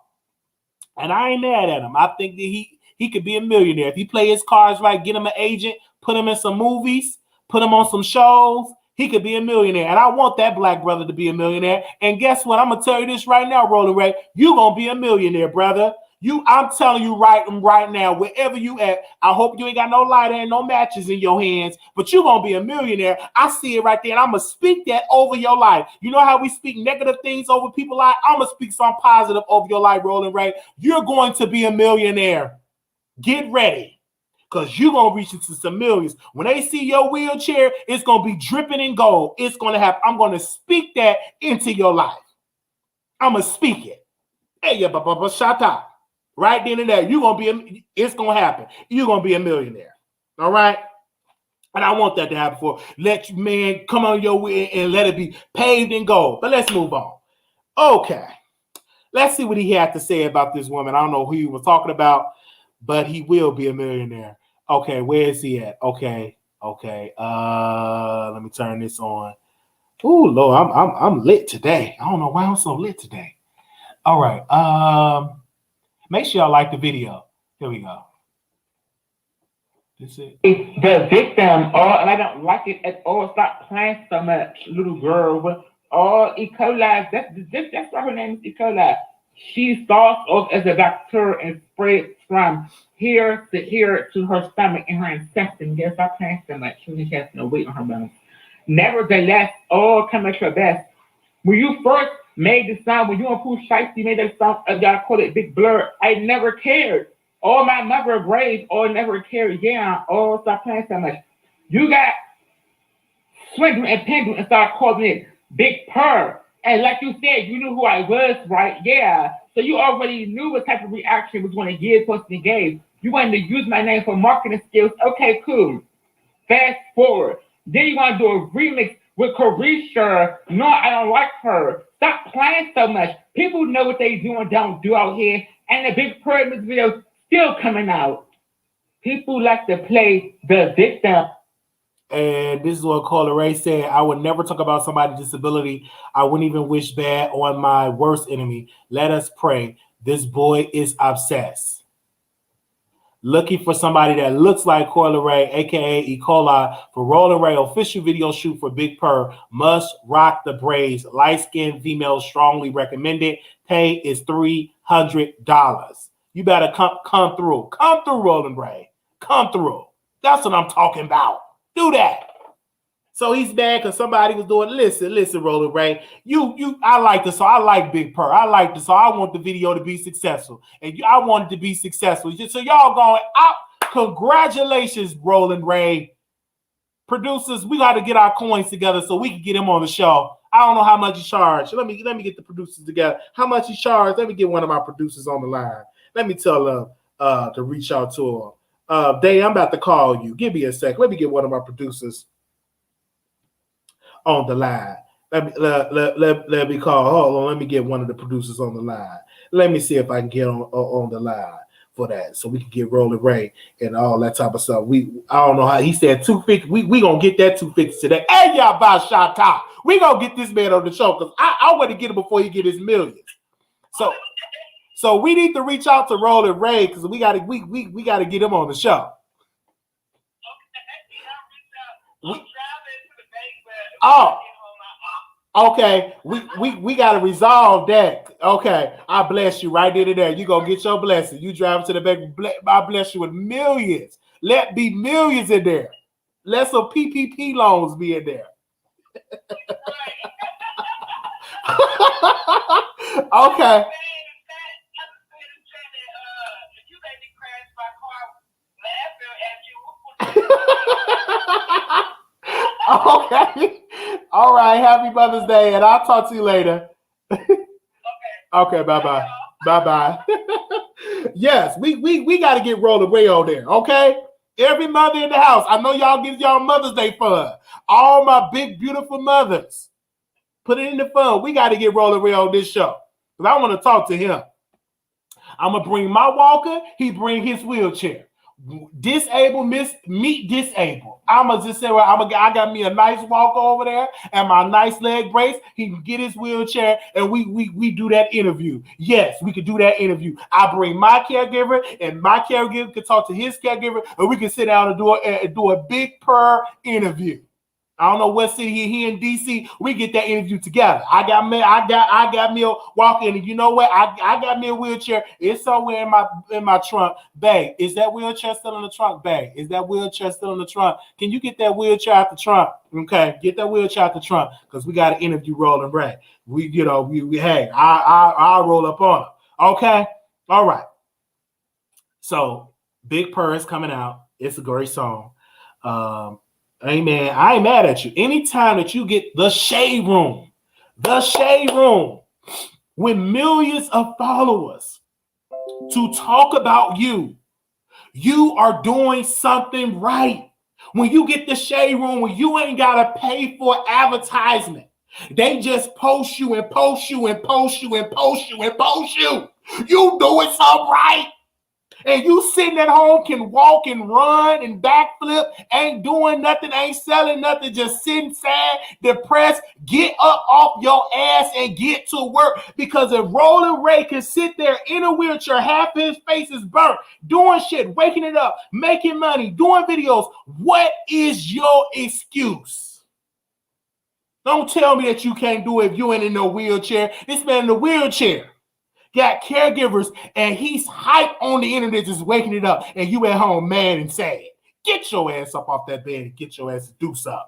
And I ain't mad at him. I think that he could be a millionaire. If he play his cards right, get him an agent, put him in some movies, put him on some shows, he could be a millionaire. And I want that black brother to be a millionaire. And guess what? I'm going to tell you this right now, Rolling Ray. You're going to be a millionaire, brother. I'm telling you right now, wherever you at, I hope you ain't got no lighter and no matches in your hands, but you're going to be a millionaire. I see it right there, and I'm going to speak that over your life. You know how we speak negative things over people's life? I'm going to speak something positive over your life, Rolling Ray. You're going to be a millionaire. Get ready, because you're going to reach into some millions. When they see your wheelchair, it's going to be dripping in gold. It's going to happen. I'm going to speak that into your life. I'm going to speak it. Hey, shut up. Right then and there, it's going to happen. You're going to be a millionaire. All right? And I want that to happen for let you, man, come on your way and let it be paved in gold. But let's move on. Okay. Let's see what he had to say about this woman. I don't know who he was talking about, but he will be a millionaire. Okay, where is he at? Okay. Let me turn this on. Oh, Lord, I'm lit today. I don't know why I'm so lit today. All right. Make sure y'all like the video. Here we go. This is it. The victim, and I don't like it at all. Stop playing so much, little girl. E. coli. That's why her name is E. coli. She starts off as a bacteria and spreads from here to her stomach and her intestine. Yes, stop playing so much. She has no weight on her bones. Nevertheless, all come at your best. When you first made the song, when you and Pooh Shiesty made that song, y'all call it Big Blur, I never cared. All my mother brave, all never cared. Yeah, all stop playing so much. You got Swindle and Pendle and start calling it Big Purr. And like you said, you knew who I was, right? Yeah. So you already knew what type of reaction was going to give, supposed to give. You wanted to use my name for marketing skills. Okay, cool. Fast forward. Then you want to do a remix with Carisha. No, I don't like her. Stop playing so much. People know what they do and don't do out here. And the Big Purpose video still coming out. People like to play the victim. And this is what Carla Ray said. I would never talk about somebody's disability. I wouldn't even wish bad on my worst enemy. Let us pray. This boy is obsessed. Looking for somebody that looks like Carla Ray, aka E. coli, for Roland Ray official video shoot for Big Purr. Must rock the braids. Light-skinned female strongly recommended. Pay is $300. You better come through. Come through, Roland Ray. Come through. That's what I'm talking about. Do that. So he's mad because somebody was doing. Listen, Roland Ray. I like this. So I like Big Purr. I like this. So I want the video to be successful, and I want it to be successful. So y'all going out. Congratulations, Roland Ray. Producers, we got to get our coins together so we can get him on the show. I don't know how much he charged. Let me get the producers together. How much he charged? Let me get one of my producers on the line. Let me tell them to reach out to him. Dave, I'm about to call you. Give me a sec. Let me get one of my producers on the line. Let me call. Hold on. Let me get one of the producers on the line. Let me see if I can get on the line for that, so we can get Roland Ray and all that type of stuff. I don't know how he said 250. We gonna get that 250 today. Hey, y'all, by shot top. We gonna get this man on the show because I want to get him before he get his millions. So we need to reach out to Roland Ray because we gotta get him on the show. Okay. We gotta resolve that. Okay, I bless you right there. You gonna get your blessing. You drive to the bank. I bless you with millions. Let be millions in there. Let some PPP loans be in there. Okay. Okay. All right. Happy Mother's Day, and I'll talk to you later. Okay. Bye-bye. Bye-bye. Yes, we got to get Roland Ray on there. Okay. Every mother in the house. I know y'all give y'all Mother's Day fun. All my big, beautiful mothers. Put it in the fun. We got to get Roland Ray on this show because I want to talk to him. I'm gonna bring my walker. He bring his wheelchair. Disabled, meet disabled. I'ma just say, well, I got me a nice walker over there and my nice leg brace. He can get his wheelchair and we do that interview. Yes, we could do that interview. I bring my caregiver and my caregiver can talk to his caregiver and we can sit down and do a Big Purr interview. I don't know what city he in DC. We get that interview together. I got me a walker, and you know what? I got me a wheelchair. It's somewhere in my trunk. Babe, is that wheelchair still in the trunk? Babe, is that wheelchair still in the trunk? Can you get that wheelchair out the trunk? Okay, get that wheelchair out the trunk because we got to interview Roland Ray. Hey, I'll roll up on him. Okay, all right. So Big Purr is coming out. It's a great song. Amen. I ain't mad at you. Anytime that you get the shade room with millions of followers to talk about you, you are doing something right. When you get the shade room, when you ain't got to pay for advertisement, they just post you and post you and post you and post you and post you. You doing something right. And you sitting at home can walk and run and backflip, ain't doing nothing, ain't selling nothing, just sitting sad, depressed. Get up off your ass and get to work. Because if Roland Ray can sit there in a wheelchair, half his face is burnt, doing shit, waking it up, making money, doing videos, what is your excuse? Don't tell me that you can't do it if you ain't in no wheelchair. This man in a wheelchair. Got caregivers, and he's hyped on the internet just waking it up, and you at home mad and sad. Get your ass up off that bed and get your ass to do something.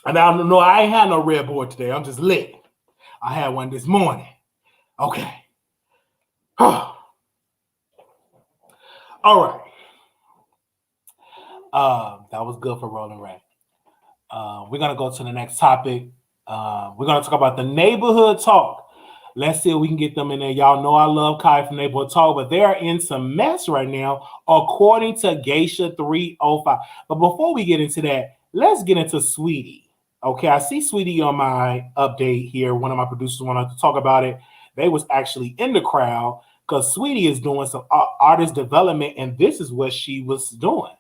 And I don't know, I ain't had no red board today. I'm just lit. I had one this morning. Okay. All right. That was good for Rolling Ray. We're gonna go to the next topic. We're gonna talk about the neighborhood talk. Let's see if we can get them in there. Y'all know I love Kai from Neighborhood Talk, but they are in some mess right now, according to Geisha305. But before we get into that, let's get into Sweetie. Okay, I see Sweetie on my update here. One of my producers wanted to talk about it. They was actually in the crowd because Sweetie is doing some artist development, and this is what she was doing.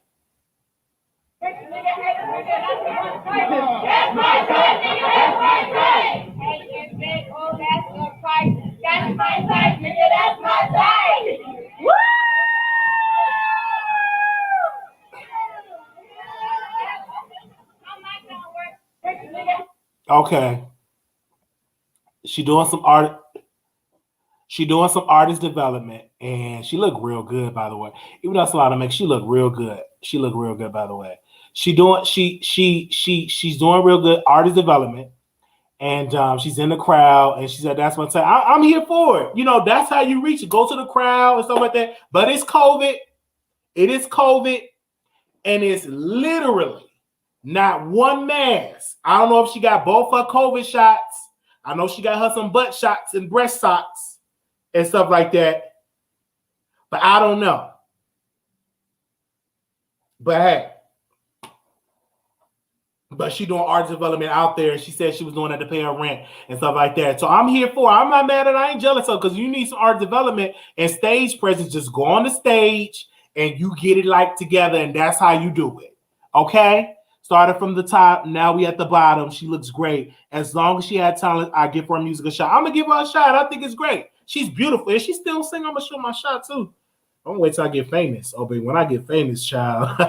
That's my side, nigga, that's my side. Woo! Okay. She doing some artist development, and she looked real good, by the way. Even though that's a lot of make, she looked real good. She looked real good, by the way. She's doing real good artist development. And she's in the crowd, and she said, "That's what I'm saying. I'm here for it. You know, that's how you reach it. Go to the crowd and stuff like that. But it's COVID. It is COVID, and it's literally not one mask. I don't know if she got both her COVID shots. I know she got her some butt shots and breast shots and stuff like that. But I don't know. But hey." But she doing art development out there. She said she was doing that to pay her rent and stuff like that. So I'm here for it. I'm not mad at it. I ain't jealous of, because you need some art development and stage presence. Just go on the stage and you get it like together, and that's how you do it. Okay? Started from the top. Now we at the bottom. She looks great. As long as she had talent, I give her a musical shot. I'm going to give her a shot. I think it's great. She's beautiful. And she still sing. I'm going to show my shot too. I'm going to wait till I get famous. Oh, baby, when I get famous, child,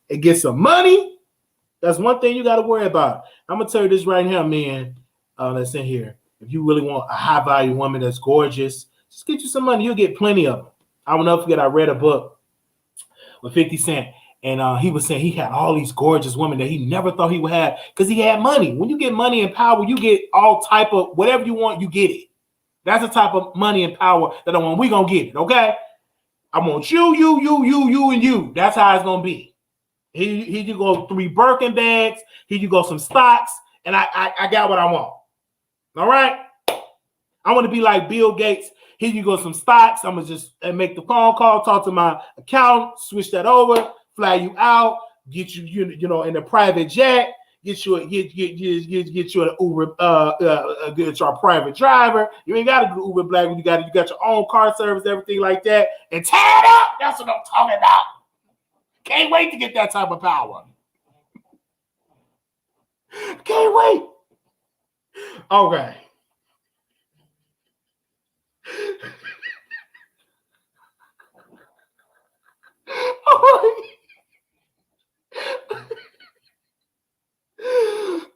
and get some money, that's one thing you got to worry about. I'm going to tell you this right here, man, that's in here. If you really want a high-value woman that's gorgeous, just get you some money. You'll get plenty of them. I will never forget, I read a book with 50 Cent, and he was saying he had all these gorgeous women that he never thought he would have because he had money. When you get money and power, you get all type of whatever you want, you get it. That's the type of money and power that I want. We're going to get it, okay? I want you, and you. That's how it's going to be. Here you go 3 Birkin bags. Here you go some stocks, and I got what I want. All right? I want to be like Bill Gates. Here you go some stocks. I'm gonna just make the phone call, talk to my accountant, switch that over, fly you out, get you in a private jet, get you an Uber, get your private driver. You ain't got to do Uber Black when you got your own car service, everything like that, and tear it up. That's what I'm talking about. Can't wait to get that type of power. Can't wait. Okay.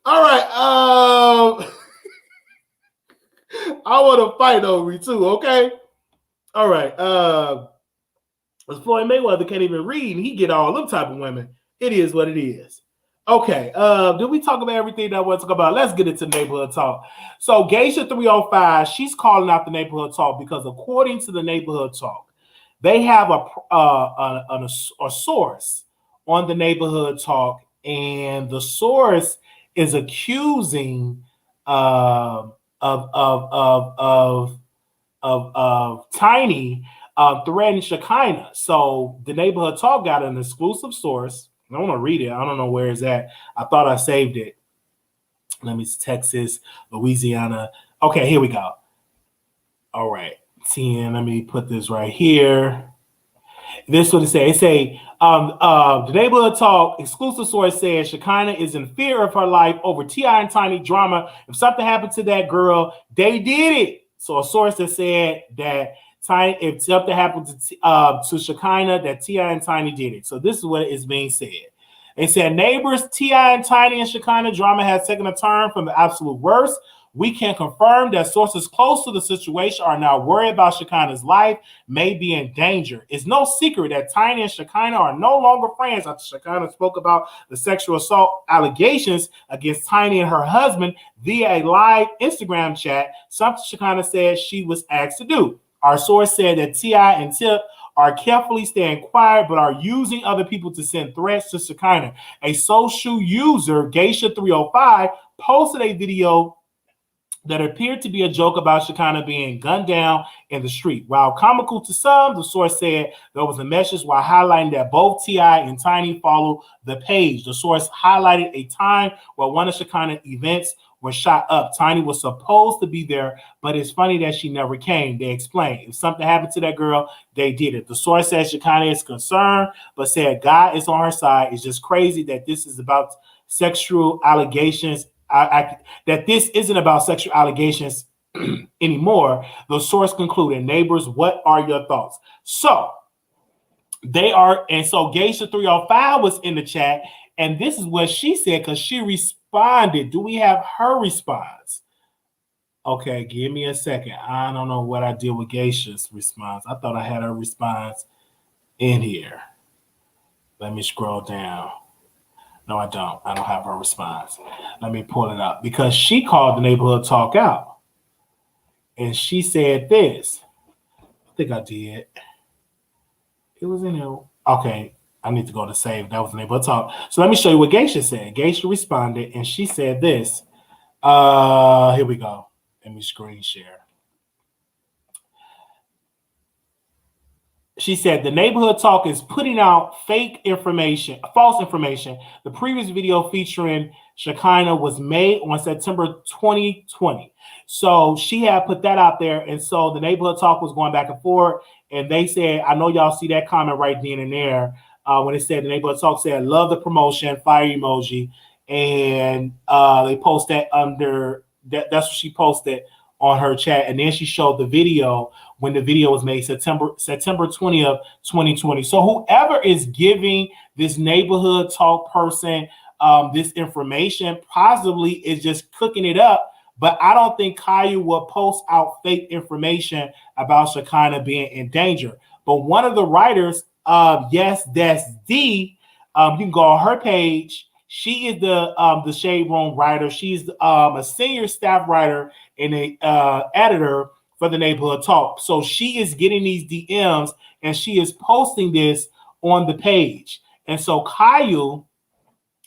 All right. I want to fight over you too, okay? All right. Floyd Mayweather can't even read, and he get all them type of women. It is what it is. Okay. Did we talk about everything that I want to talk about? Let's get into neighborhood talk. So Geisha305, she's calling out the neighborhood talk because according to the neighborhood talk, they have a source on the neighborhood talk, and the source is accusing of Tiny threatening Shekinah. So the neighborhood talk got an exclusive source. I want to read it. I don't know where it's at. I thought I saved it. Let me Texas, Louisiana. Okay, here we go. All right. 10. Let me put this right here. This is what it say. It say, the neighborhood talk exclusive source says Shekinah is in fear of her life over T.I. and Tiny drama. If something happened to that girl, they did it. So a source that said that if something happened to Shekinah, that T.I. and Tiny did it. So this is what is being said. They said neighbors T.I. and Tiny and Shekinah drama has taken a turn from the absolute worst. We can confirm that sources close to the situation are now worried about Shekinah's life may be in danger. It's no secret that Tiny and Shekinah are no longer friends after Shekinah spoke about the sexual assault allegations against Tiny and her husband via a live Instagram chat, something Shekinah said she was asked to do. Our source said that T.I. and Tip are carefully staying quiet, but are using other people to send threats to Shekinah. A social user, Geisha305, posted a video that appeared to be a joke about Shekinah being gunned down in the street. While comical to some, the source said there was a message while highlighting that both T.I. and Tiny follow the page. The source highlighted a time where one of Shekinah events was shot up. Tiny was supposed to be there, but it's funny that she never came. They explained, if something happened to that girl, they did it. The source said Shekinah is concerned, but said God is on her side. It's just crazy that this is about sexual allegations. That this isn't about sexual allegations anymore. The source concluded, neighbors, what are your thoughts? So they are, and so Geisha305 was in the chat, and this is what she said because she responded. Do we have her response? Okay, give me a second. I don't know what I did with Geisha's response. I thought I had her response in here. Let me scroll down. No, I don't. I don't have her response. Let me pull it up because she called the neighborhood talk out. And she said this. I think I did. It was in there. Okay. I need to go to save. That was the neighborhood talk. So let me show you what Geisha said. Geisha responded and she said this. Here we go. Let me screen share. She said the neighborhood talk is putting out fake information, false information. The previous video featuring Shekinah was made on September 2020. So she had put that out there. And so the neighborhood talk was going back and forth. And they said, I know y'all see that comment right then and there. When it said the neighborhood talk said, love the promotion, fire emoji. And they post that under that. That's what she posted on her chat. And then she showed the video when the video was made September 20th, 2020. So whoever is giving this neighborhood talk person this information possibly is just cooking it up. But I don't think Kaya will post out fake information about Shekinah being in danger. But one of the writers, yes, that's D. You can go on her page. She is the Shade Room writer. She's a senior staff writer and a editor for the neighborhood talk. So she is getting these DMs and she is posting this on the page. And so Kyle,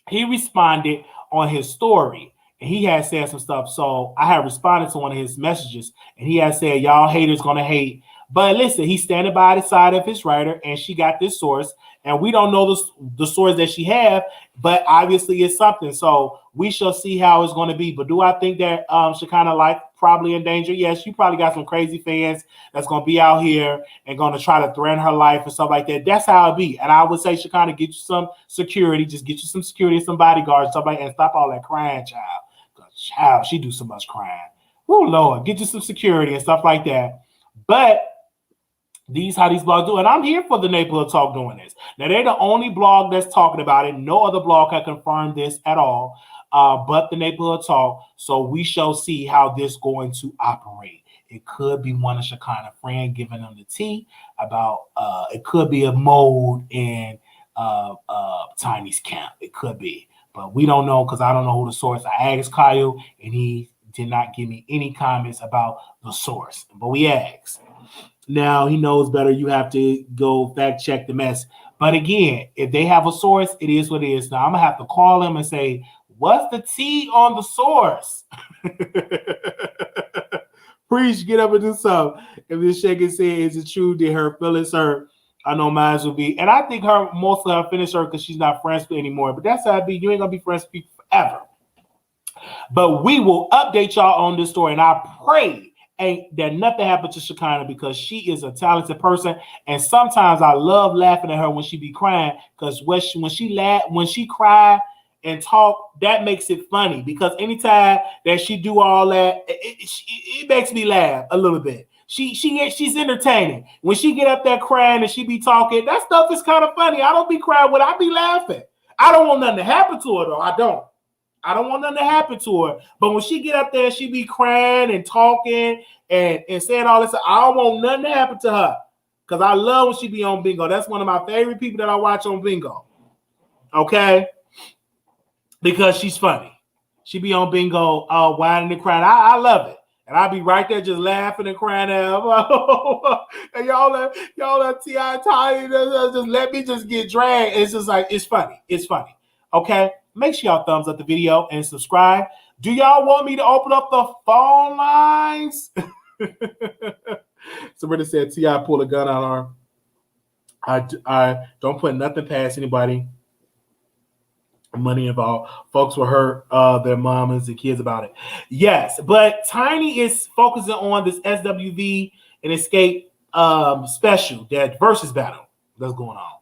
he responded on his story and he had said some stuff. So I had responded to one of his messages and he had said, y'all haters gonna hate. But listen, he's standing by the side of his writer and she got this source and we don't know the source that she have, but obviously it's something. So we shall see how it's going to be. But do I think that Shekinah life probably in danger? Yes, you probably got some crazy fans that's going to be out here and going to try to threaten her life and stuff like that. That's how it be. And I would say Shekinah, get you some security. Just get you some security, some bodyguards, stuff like that, and stop all that crying, child. Child, she do so much crying. Oh, Lord, get you some security and stuff like that. But these how these blogs do, and I'm here for the neighborhood talk doing this. Now they're the only blog that's talking about it. No other blog can confirm this at all, but the neighborhood talk. So we shall see how this going to operate. It could be one of Shekinah friend giving them the tea about. It could be a mode in Tiny's camp. It could be, but we don't know because I don't know who the source. I asked Kyle, and he did not give me any comments about the source. But we asked. Now he knows better. You have to go fact check the mess. But again, if they have a source, it is what it is. Now I'm gonna have to call him and say, what's the tea on the source? Preach, get up and do something. If this shaking said, is it true? Did her feelings hurt? I know mine will be. And I think her mostly her finish her because she's not friends with anymore. But that's how it be. You ain't gonna be friends with people forever. But we will update y'all on this story. And I pray that nothing happened to Shekinah because she is a talented person. And sometimes I love laughing at her when she be crying because when she cry and talk, that makes it funny because anytime that she do all that, it makes me laugh a little bit. She's entertaining. When she get up there crying and she be talking, that stuff is kind of funny. I don't be crying when I be laughing. I don't want nothing to happen to her though. I don't want nothing to happen to her. But when she get up there, she be crying and talking and saying all this. I don't want nothing to happen to her because I love when she be on Bingo. That's one of my favorite people that I watch on Bingo. Okay? Because she's funny. She be on Bingo whining and crying. I love it. And I'll be right there just laughing and crying out. And y'all let T.I. Tiny just let me just get dragged. It's just like, it's funny. It's funny. Okay? Make sure y'all thumbs up the video and subscribe. Do y'all want me to open up the phone lines? Somebody said T.I. pulled a gun out on her. I don't put nothing past anybody. Money involved. Folks were hurt, their mamas and kids about it. Yes, but Tiny is focusing on this SWV and Escape special, that versus battle that's going on.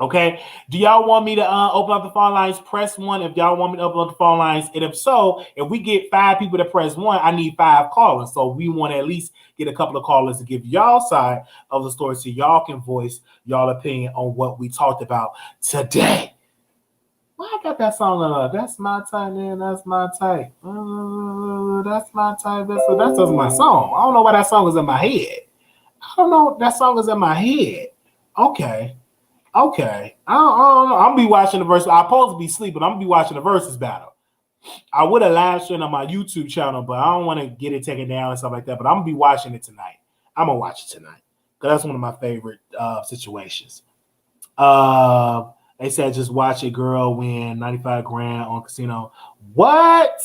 Okay, do y'all want me to open up the phone lines? Press 1 if y'all want me to open up the phone lines. And if so, if we get 5 people to press 1, I need 5 callers. So we want to at least get a couple of callers to give y'all side of the story so y'all can voice y'all opinion on what we talked about today. Why I got that song? That's my type, man. That's my type. That's my type. That's just my song. I don't know why that song is in my head. I don't know. That song is in my head. Okay. I don't know. I'm be watching the verse. I'm supposed to be sleeping. I'm gonna be watching the versus battle. I would have live streamed on my YouTube channel, but I don't want to get it taken down and stuff like that. But I'm gonna be watching it tonight. I'm gonna watch it tonight because that's one of my favorite situations. They said just watch a girl win 95 grand on casino. What?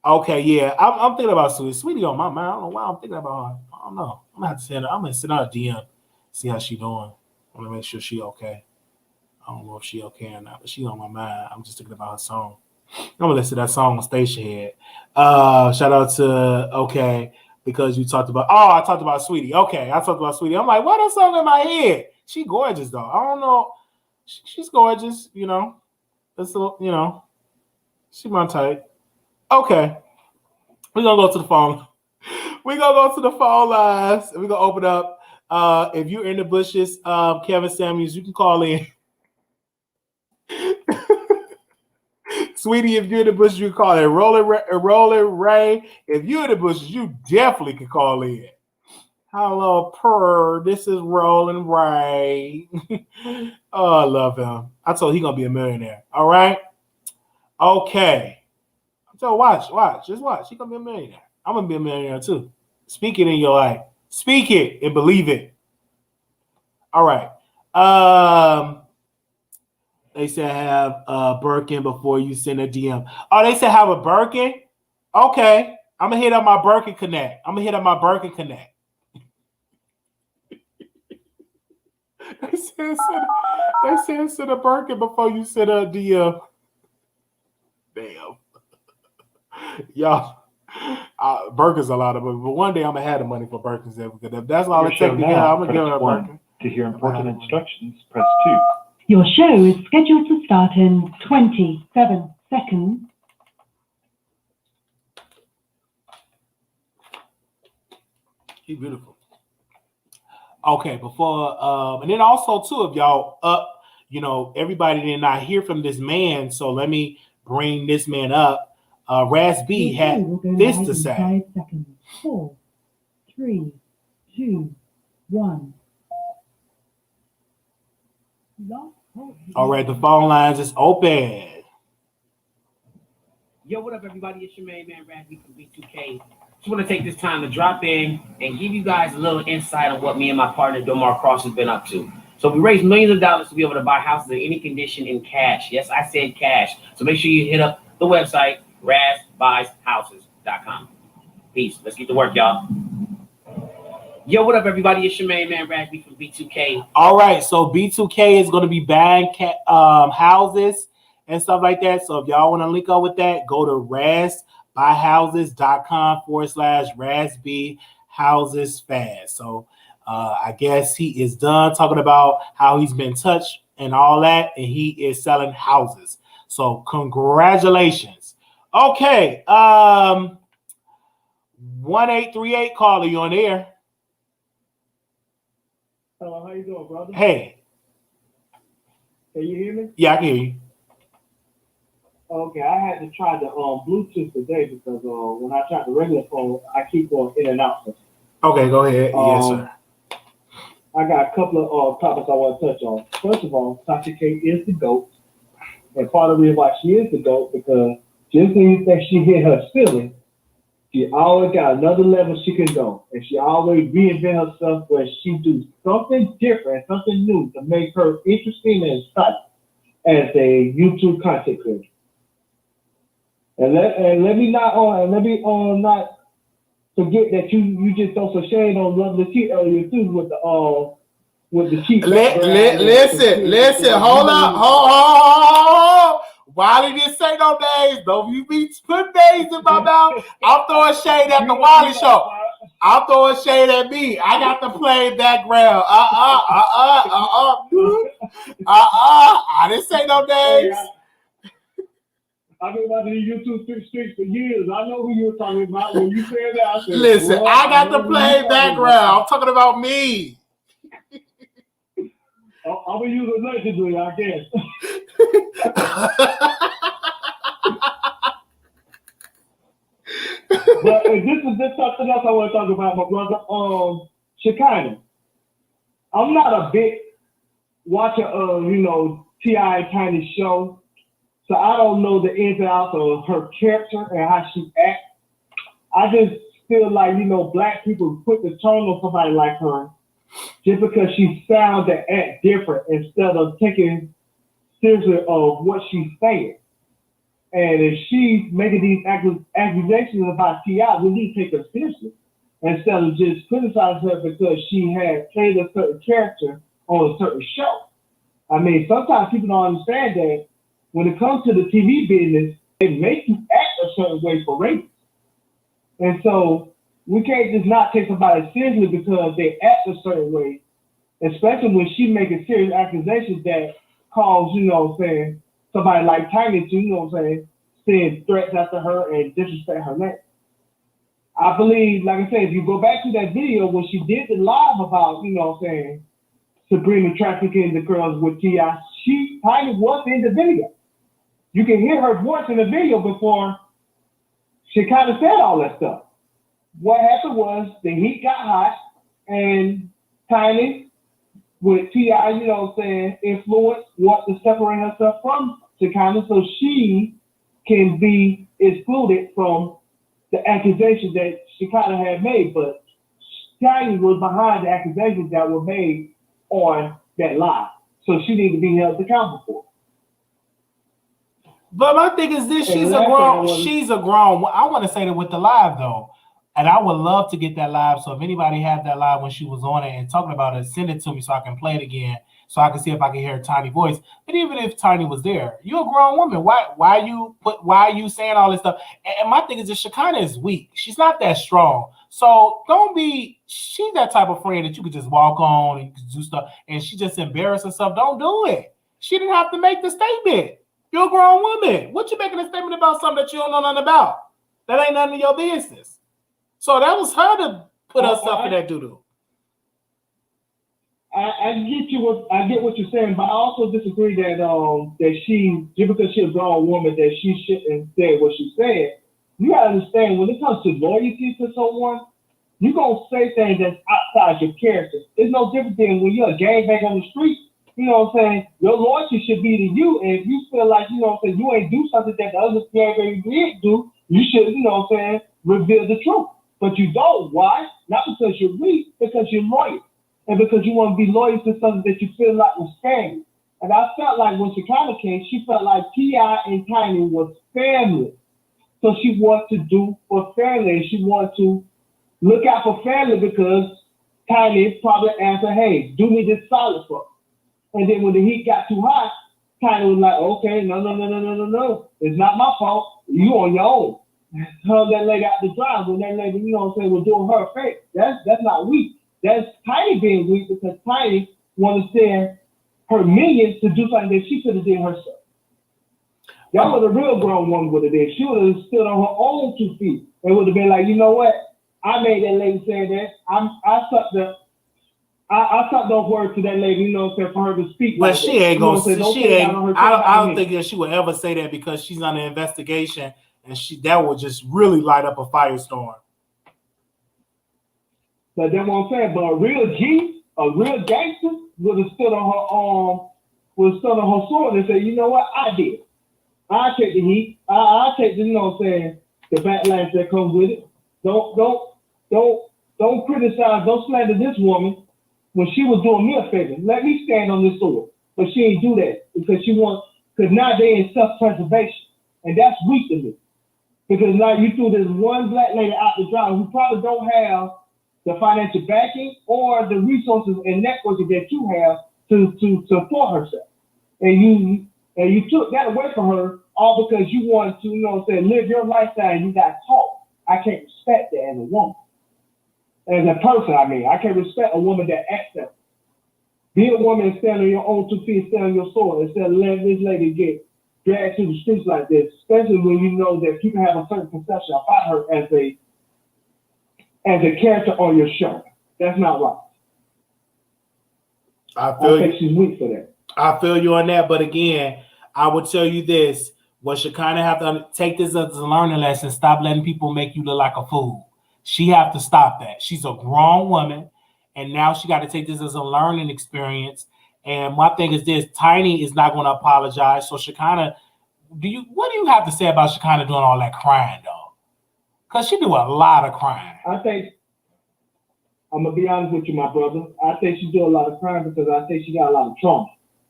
Okay, yeah. I'm thinking about Sweetie. Sweetie on my mind. I don't know why I'm thinking about her. I don't know. I'm gonna have to send her. I'm gonna send her a DM, see how she doing. I want to make sure she okay. I don't know if she okay or not, but she on my mind. I'm just thinking about her song. I'm gonna listen to that song on Station Head. Shout out to okay, because you talked about I talked about Sweetie. Okay, I talked about Sweetie. I'm like, what that song in my head? She gorgeous though. I don't know. She's gorgeous, you know. It's she my type. Okay. We're gonna go to the phone. We're gonna go to the phone lines. We're gonna open up. If you're in the bushes, Kevin Samuels, you can call in. Sweetie, if you're in the bushes, you can call in. Rolling Ray, if you're in the bushes, you definitely can call in. Hello, Purr. This is Rolling Ray. Oh, I love him. I told he gonna be a millionaire. All right. Okay. So watch. Just watch. He gonna be a millionaire. I'm gonna be a millionaire too. Speak it in your life. Speak it and believe it. All right. They said have a Birkin before you send a DM. Oh, they said have a Birkin? Okay. I'm gonna hit up my Birkin Connect. They said send a Birkin before you send a DM. Damn. Y'all. Birkins a lot of money, but one day I'm gonna have the money for Birkins. If that's all it takes to get, I'm gonna give her a Birkin. To hear important instructions, press 2. Your show is scheduled to start in 27 seconds. He's beautiful. Okay, before and then also too, if y'all up, everybody did not hear from this man, so let me bring this man up. Raz B had this to say. 5 seconds. 4, 3, 2, 1. All right, the phone lines is open. Yo, what up, everybody? It's your main man, Raz B from B2K. Just want to take this time to drop in and give you guys a little insight on what me and my partner, Domar Cross, has been up to. So we raised millions of dollars to be able to buy houses in any condition in cash. Yes, I said cash. So make sure you hit up the website, razbuyshouses.com. Peace. Let's get to work, y'all. Yo, what up, everybody? It's your main man, Raz B from B2K. All right, so B2K is going to be buying houses and stuff like that. So if y'all want to link up with that, go to razbuyhouses.com/RazBHousesFast. So I guess he is done talking about how he's been touched and all that, and he is selling houses. So congratulations. Okay, 1838 caller, you on air? Hello, how you doing, brother? Hey. Can you hear me? Yeah, I can hear you. Okay, I had to try the Bluetooth today because when I tried the regular phone, I keep going in and out. Okay, go ahead. Yes, sir. I got a couple of topics I want to touch on. First of all, Tasha K is the GOAT. And part of the reason why she is the GOAT because just when you think she hit her ceiling, She always got another level she can go. And she always reinvent herself where she do something different, something new to make her interesting and exciting as a YouTube content creator. And let me not forget that you just throw some shade on Lovely T earlier too with the cheap. Listen, hold up. Wiley didn't say no names. Don't you be putting names in my mouth. I'm throwing shade at the Wiley show. I'm throwing shade at me. I got to play background. I didn't say no names. I've been watching the YouTube streets for years. I know who you were talking about. When you said that, I said, listen, I got to play background. I'm talking about me. I'm going to use it allegedly, I guess. But this is something else I want to talk about, my brother. Shekinah. I'm not a big watcher of, T.I. and Tiny's show. So I don't know the ins and outs of her character and how she acts. I just feel like, black people put the tone on somebody like her just because she sounds and act different instead of taking seriously of what she's saying. And if she's making these accusations about T.I., we need to take her seriously instead of just criticizing her because she had played a certain character on a certain show. I mean, sometimes people don't understand that when it comes to the TV business, they make you act a certain way for ratings. And so we can't just not take somebody seriously because they act a certain way, especially when she making serious accusations that cause, somebody like Tiny to, send threats after her and disrespect her name. I believe, like I said, if you go back to that video when she did the live about, Sabrina trafficking the girls with T.I., Tiny was in the video. You can hear her voice in the video before she kind of said all that stuff. What happened was the heat got hot and Tiny with T.I., influence, want to separate herself from Shekinah so she can be excluded from the accusations that Shekinah had made. But Tiny was behind the accusations that were made on that lie. So she needs to be held accountable for it. But my thing is this: she's a grown. I want to say that with the live though, and I would love to get that live. So if anybody had that live when she was on it and talking about it, send it to me so I can play it again, so I can see if I can hear Tiny voice. But even if Tiny was there, you're a grown woman. Why are you saying all this stuff? And my thing is that Shekinah is weak. She's not that strong. So don't be. She's that type of friend that you could just walk on and you could do stuff, and she just embarrass herself. Don't do it. She didn't have to make the statement. You're a grown woman. What you making a statement about something that you don't know nothing about? That ain't none of your business. So that was her to put herself in that doo-doo. I get what you're saying, but I also disagree that she, just because she's a grown woman, that she shouldn't say what she said. You gotta understand, when it comes to loyalty to someone, you're gonna say things that's outside your character. It's no different than when you're a gangbanger on the street. Your loyalty should be to you. And if you feel like, you ain't do something that the other gangbanger did do, you should, reveal the truth. But you don't. Why? Not because you're weak, because you're loyal. And because you want to be loyal to something that you feel like was family. And I felt like when Shekinah came, she felt like T.I. and Tiny was family. So she wanted to do for family. And she wanted to look out for family because Tiny probably asked her, hey, do me this solid for me. And then when the heat got too hot, Tiny was like, okay, no. It's not my fault. You on your own. Held that lady out the drive when that lady, was doing her a favor. That's not weak. That's Tiny being weak because Tiny wanted to send her minions to do something that she could have done herself. That was a real grown woman would have did. She would have stood on her own 2 feet and would have been like, you know what? I made that lady say that. I sucked those words to that lady, for her to speak. But like she ain't gonna. She ain't. I don't think that she would ever say that because she's under investigation, and that would just really light up a firestorm. But that's what I'm saying. But a real gangster would have stood on her sword and said, you know what, I did. I take the heat. I take the, the backlash that comes with it. Don't criticize, don't slander this woman when she was doing me a favor. Let me stand on this sword. But she ain't do that because now they in self-preservation. And that's weak to me. Because now you threw this one black lady out the job who probably don't have the financial backing or the resources and networking that you have to support herself. And you took that away from her all because you wanted to, live your lifestyle and you got caught. I can't respect that as a woman. As a person, I can't respect a woman that acts that. Be a woman and stand on your own 2 feet, stand on your sword, instead of letting this lady get dragged through the streets like this, especially when you know that people have a certain perception about her as a character on your show. That's not right. I think she's weak for that. I feel you on that, but again, I would tell you this: what should kind of have to take this as a learning lesson. Stop letting people make you look like a fool. She have to stop that. She's a grown woman, and now she got to take this as a learning experience. And my thing is this: Tiny is not going to apologize. So Shekinah, what do you have to say about Shekinah doing all that crying, though? Because she do a lot of crying. I think, I'm going to be honest with you, my brother. I think she do a lot of crying because I think she got a lot of trauma.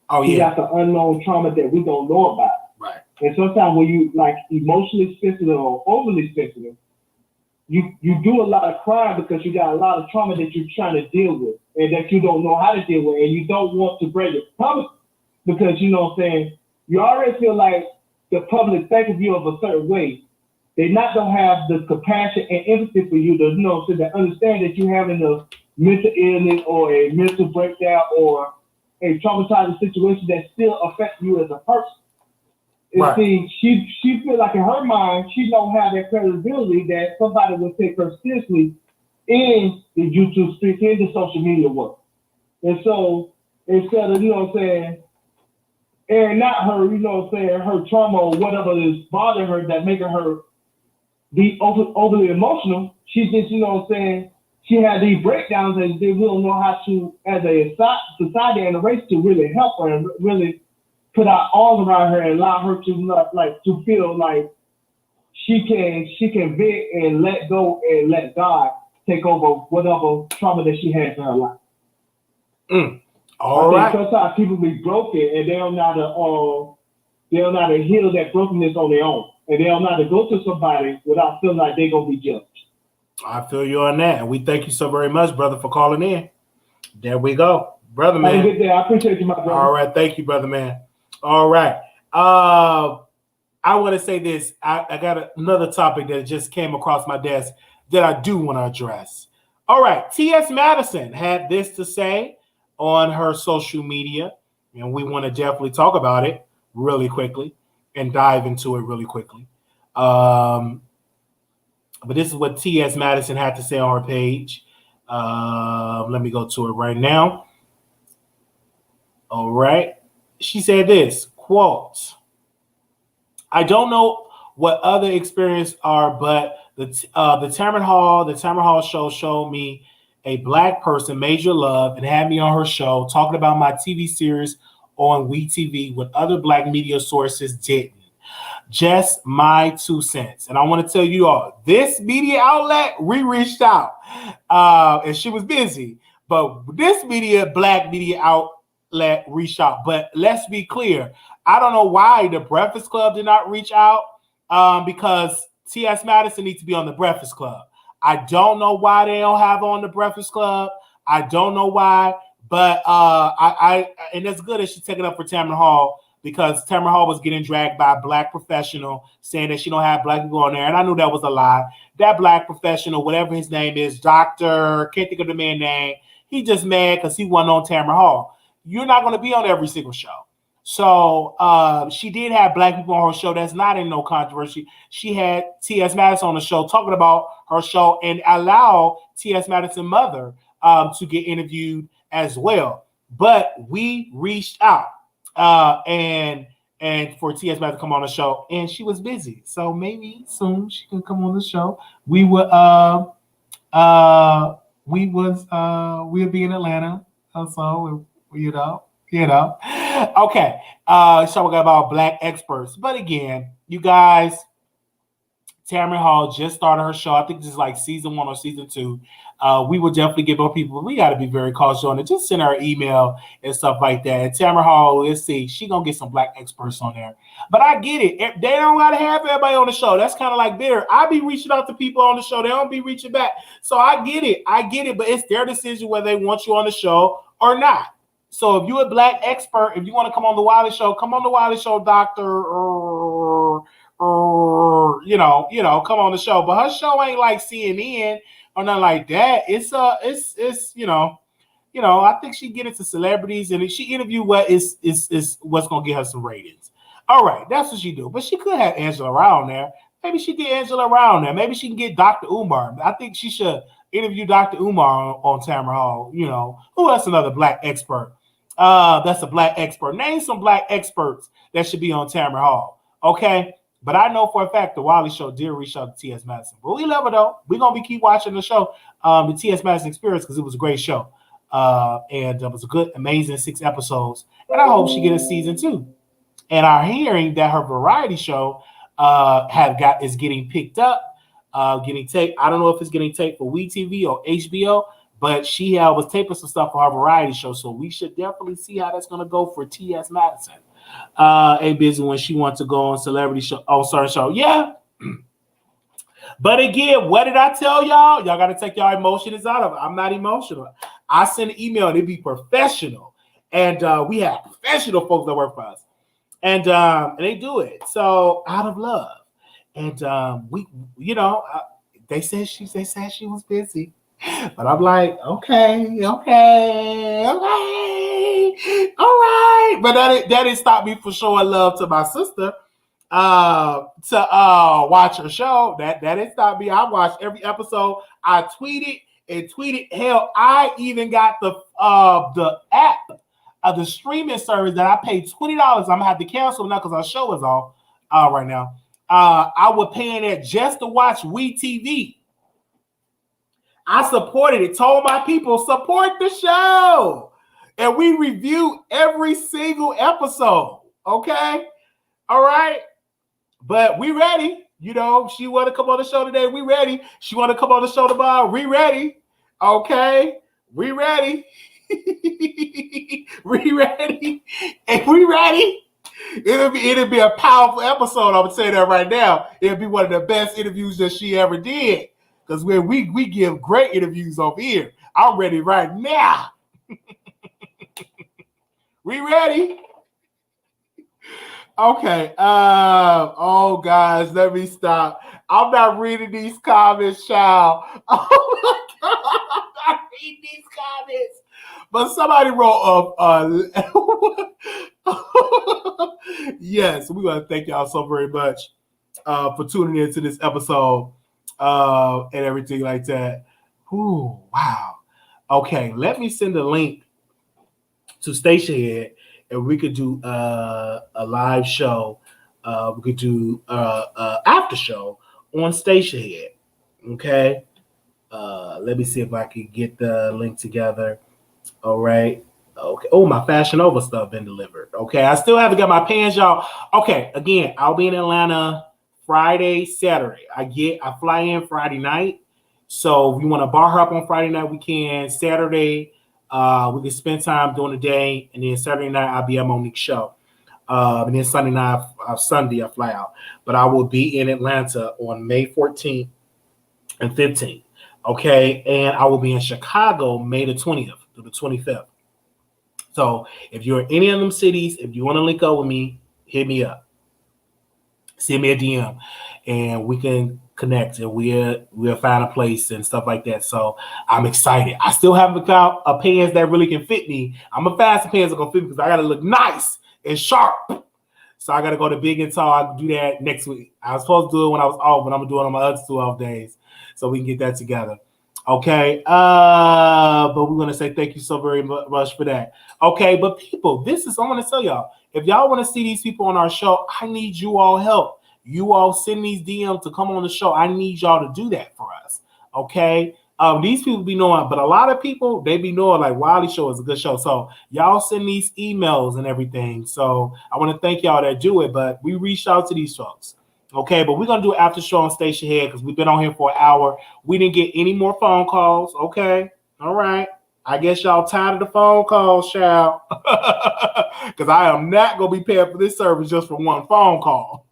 Oh, she yeah. got the unknown trauma that we don't know about. Right. And sometimes when you like emotionally sensitive or overly sensitive, you do a lot of crying because you got a lot of trauma that you're trying to deal with and that you don't know how to deal with, and you don't want to bring it public because, you know what I'm saying, you already feel like the public think of you of a certain way. They don't have the compassion and empathy for you to, so they understand that you're having a mental illness or a mental breakdown or a traumatizing situation that still affects you as a person. And right. See, she feel like in her mind, she don't have that credibility that somebody will take her seriously in the YouTube streets, in the social media world. And so instead of, airing out her, her trauma or whatever is bothering her that making her be overly emotional, she just, she had these breakdowns and they will know how to, as a society and a race, to really help her and really put our arms around her and allow her to feel like she can beg and let go and let God take over whatever trauma that she has in her life. All right. Sometimes people be broken and they don't know how to heal that brokenness on their own, and they don't know how to go to somebody without feeling like they're gonna be judged. I feel you on that, and we thank you so very much, brother, for calling in. There we go, brother man. Have a good day. I appreciate you, my brother. All right, thank you, brother man. All right. I want to say this. I got another topic that just came across my desk that I do want to address. All right. T.S. Madison had this to say on her social media, and we want to definitely talk about it really quickly and dive into it really quickly. But this is what T.S. Madison had to say on her page. Let me go to it right now. All right. She said this, quote, "I don't know what other experience are, but the Tamron Hall show showed me a black person, Major Love, and had me on her show talking about my TV series on WeTV when other black media sources didn't. Just my 2 cents. And I want to tell you all, this media outlet, we reached out, and she was busy, but this black media outlet reached out. But let's be clear, I don't know why the Breakfast Club did not reach out, because T.S. Madison needs to be on the Breakfast Club. I don't know why they don't have on the Breakfast Club. I don't know why, but and it's good that she's taking up for Tamron Hall, because Tamron Hall was getting dragged by a black professional saying that she don't have black people on there, and I knew that was a lie. That black professional, whatever his name is, Doctor, can't think of the man's name, he just mad because he wasn't on Tamron Hall. You're not going to be on every single show. So she did have black people on her show. That's not in no controversy. She had T.S. Madison on the show talking about her show and allow T.S. Madison's mother to get interviewed as well. But we reached out and for T.S. Madison to come on the show, and she was busy. So maybe soon she can come on the show. We'll be in Atlanta. So you know. Okay. So we got about black experts. But again, you guys, Tamron Hall just started her show. I think this is like season 1 or season 2. We will definitely give more people. We got to be very cautious on it. Just send her an email and stuff like that. And Tamron Hall, let's see, she gonna get some black experts on there. But I get it. They don't gotta have everybody on the show. That's kind of like bitter. I be reaching out to people on the show. They don't be reaching back. So I get it. But it's their decision whether they want you on the show or not. So if you're a black expert, if you want to come on the Wiley show, come on the Wiley show, doctor, or come on the show. But her show ain't like CNN or nothing like that. It's I think she get into celebrities and she interview what is what's gonna get her some ratings. All right, that's what she do. But she could have Angela Rao on there. Maybe she get Angela Rao on there. Maybe she can get Dr. Umar. I think she should interview Dr. Umar on Tamron Hall. Who else? Another black expert. That's a black expert. Name some black experts that should be on Tamron Hall. Okay. But I know for a fact the Wiley show did reach out to T.S. Madison. But we love her though. We're gonna keep watching the show, the T.S. Madison Experience, because it was a great show. And it was a good, amazing 6 episodes. And I hope she gets a season 2. And I'm hearing that her variety show is getting picked up, getting taped. I don't know if it's getting taped for WeTV or HBO, but she was taping some stuff for her variety show. So we should definitely see how that's gonna go for T.S. Madison. Ain't busy when she wants to go on celebrity show, on certain show. Yeah. But again, what did I tell y'all? Y'all got to take y'all emotions out of it. I'm not emotional. I send an email and it be professional. And we have professional folks that work for us. And they do it. So out of love. And they said she was busy. But I'm like, okay. All right. But that didn't stop me from showing love to my sister to watch her show. That didn't stop me. I watched every episode. I tweeted. Hell, I even got the app of the streaming service that I paid $20. I'm gonna have to cancel now because our show is off right now. I was paying it just to watch WeTV. I supported it. Told my people support the show, and we review every single episode. Okay, all right, but we ready. She want to come on the show today. We ready. She want to come on the show tomorrow. We ready. Okay, we ready. We ready. And we ready. It'll be a powerful episode. I'm gonna say that right now. It'll be one of the best interviews that she ever did. Because we give great interviews over here. I'm ready right now. We ready? Okay. Guys, let me stop. I'm not reading these comments, child. Oh my God, I'm not reading these comments. But somebody wrote yes, we want to thank y'all so very much for tuning into this episode and everything like that. Ooh, wow. Okay, let me send a link to Station Head and we could do a live show. We could do after show on Station Head. Okay. Let me see if I can get the link together. All right. Okay. Oh, my Fashion Nova stuff been delivered. Okay. I still haven't got my pants, y'all. Okay. Again, I'll be in Atlanta Friday, Saturday. I fly in Friday night. So if you want to bar her up on Friday night, we can. Saturday, we can spend time during the day. And then Saturday night, I'll be at Monique's show. And then Sunday, I fly out. But I will be in Atlanta on May 14th and 15th. Okay. And I will be in Chicago May the 20th to the 25th. So if you're in any of them cities, if you want to link up with me, hit me up. Send me a DM and we can connect and we'll find a place and stuff like that. So I'm excited. I still haven't found a pants that really can fit me. I'm gonna find some pants that gonna fit me because I gotta look nice and sharp. So I gotta go to Big and Tall. I'll do that next week. I was supposed to do it when I was off, but I'm gonna do it on my other 2 off days. So we can get that together. Okay. But we're gonna say thank you so very much for that. Okay, but people, I want to tell y'all, if y'all want to see these people on our show, I need you all help. You all send these DMs to come on the show. I need y'all to do that for us. Okay. These people be knowing, but a lot of people, they be knowing like Wiley Show is a good show. So y'all send these emails and everything. So I want to thank y'all that do it, but we reached out to these folks. Okay, but we're gonna do after show on Station Head because we've been on here for an hour. We didn't get any more phone calls. Okay, all right. I guess y'all tired of the phone calls, child. Because I am not gonna be paying for this service just for one phone call.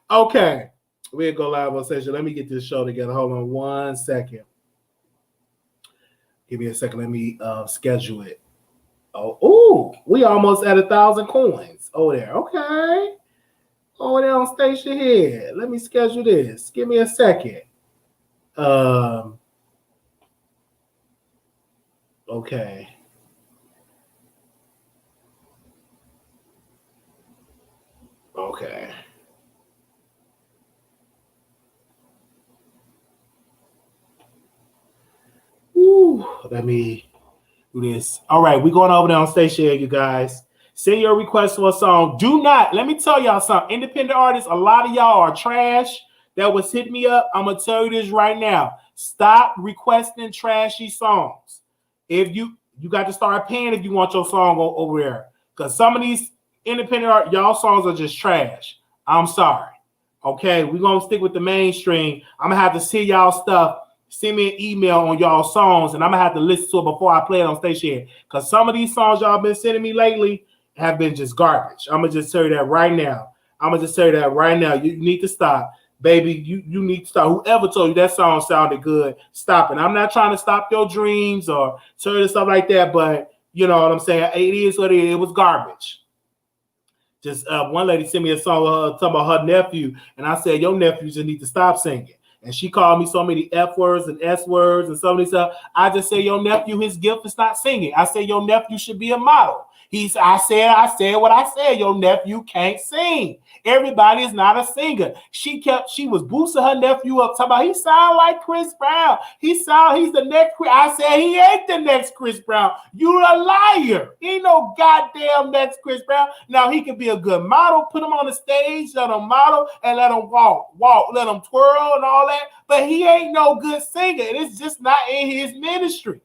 Okay, we'll go live on Station. Let me get this show together. Hold on 1 second. Give me a second. Let me schedule it. Oh, we almost at 1,000 coins over there. Okay. Over there on Station Head. Let me schedule this. Give me a second. Okay. Okay. Woo. Let me do this. All right, we're going over there on Station Head, you guys. Send your request for a song. Do not, let me tell y'all something. Independent artists, a lot of y'all are trash. That was hit me up. I'm going to tell you this right now. Stop requesting trashy songs. If you got to start paying if you want your song over there. Because some of these independent art, y'all songs are just trash. I'm sorry. Okay, we're going to stick with the mainstream. I'm going to have to see y'all stuff. Send me an email on y'all songs, and I'm going to have to listen to it before I play it on Station. Because some of these songs y'all been sending me lately have been just garbage. I'm going to just tell you that right now. You need to stop. Baby, you need to stop. Whoever told you that song sounded good, stop it. I'm not trying to stop your dreams or tell you stuff like that, but you know what I'm saying? It is what it is. It was garbage. Just one lady sent me a song talking about her nephew, and I said, your nephew just need to stop singing. And she called me so many F words and S words and so many stuff. I just say your nephew, his gift is not singing. I say your nephew should be a model. I said what I said. Your nephew can't sing. Everybody is not a singer. She was boosting her nephew up, talking about he sound like Chris Brown. He's the next. I said he ain't the next Chris Brown. You a liar. He ain't no goddamn next Chris Brown. Now he can be a good model. Put him on the stage, let him model, and let him walk, let him twirl and all that. But he ain't no good singer. And it's just not in his ministry.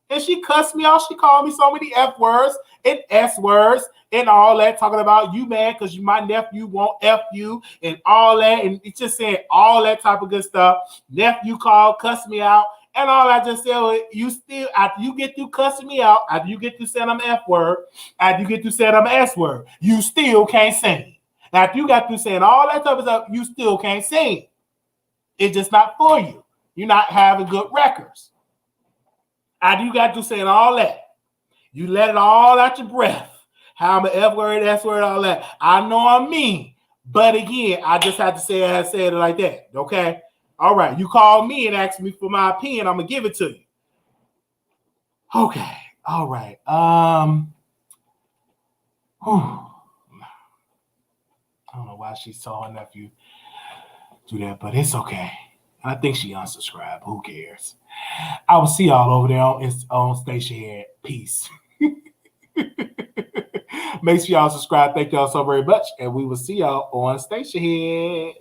And she cussed me out. She called me so many F words and S words and all that, talking about you mad because my nephew won't F you and all that. And it's just saying all that type of good stuff. Nephew called, cussed me out. And all I just said, you still, after you get through cussing me out, after you get through saying I'm F word, after you get through saying I'm S word, you still can't sing. After you got through saying all that type of stuff, you still can't sing. It's just not for you. You're not having good records. After you got to saying all that, you let it all out your breath. How I'm an F word, S word, all that. I know I'm mean, but again, I just have to say I said it like that. Okay, all right. You call me and ask me for my opinion. I'm gonna give it to you. Okay, all right. I don't know why she saw her nephew do that, but it's okay. I think she unsubscribed. Who cares? I will see y'all over there on Station Head. Peace. Make sure y'all subscribe. Thank y'all so very much. And we will see y'all on Station Head.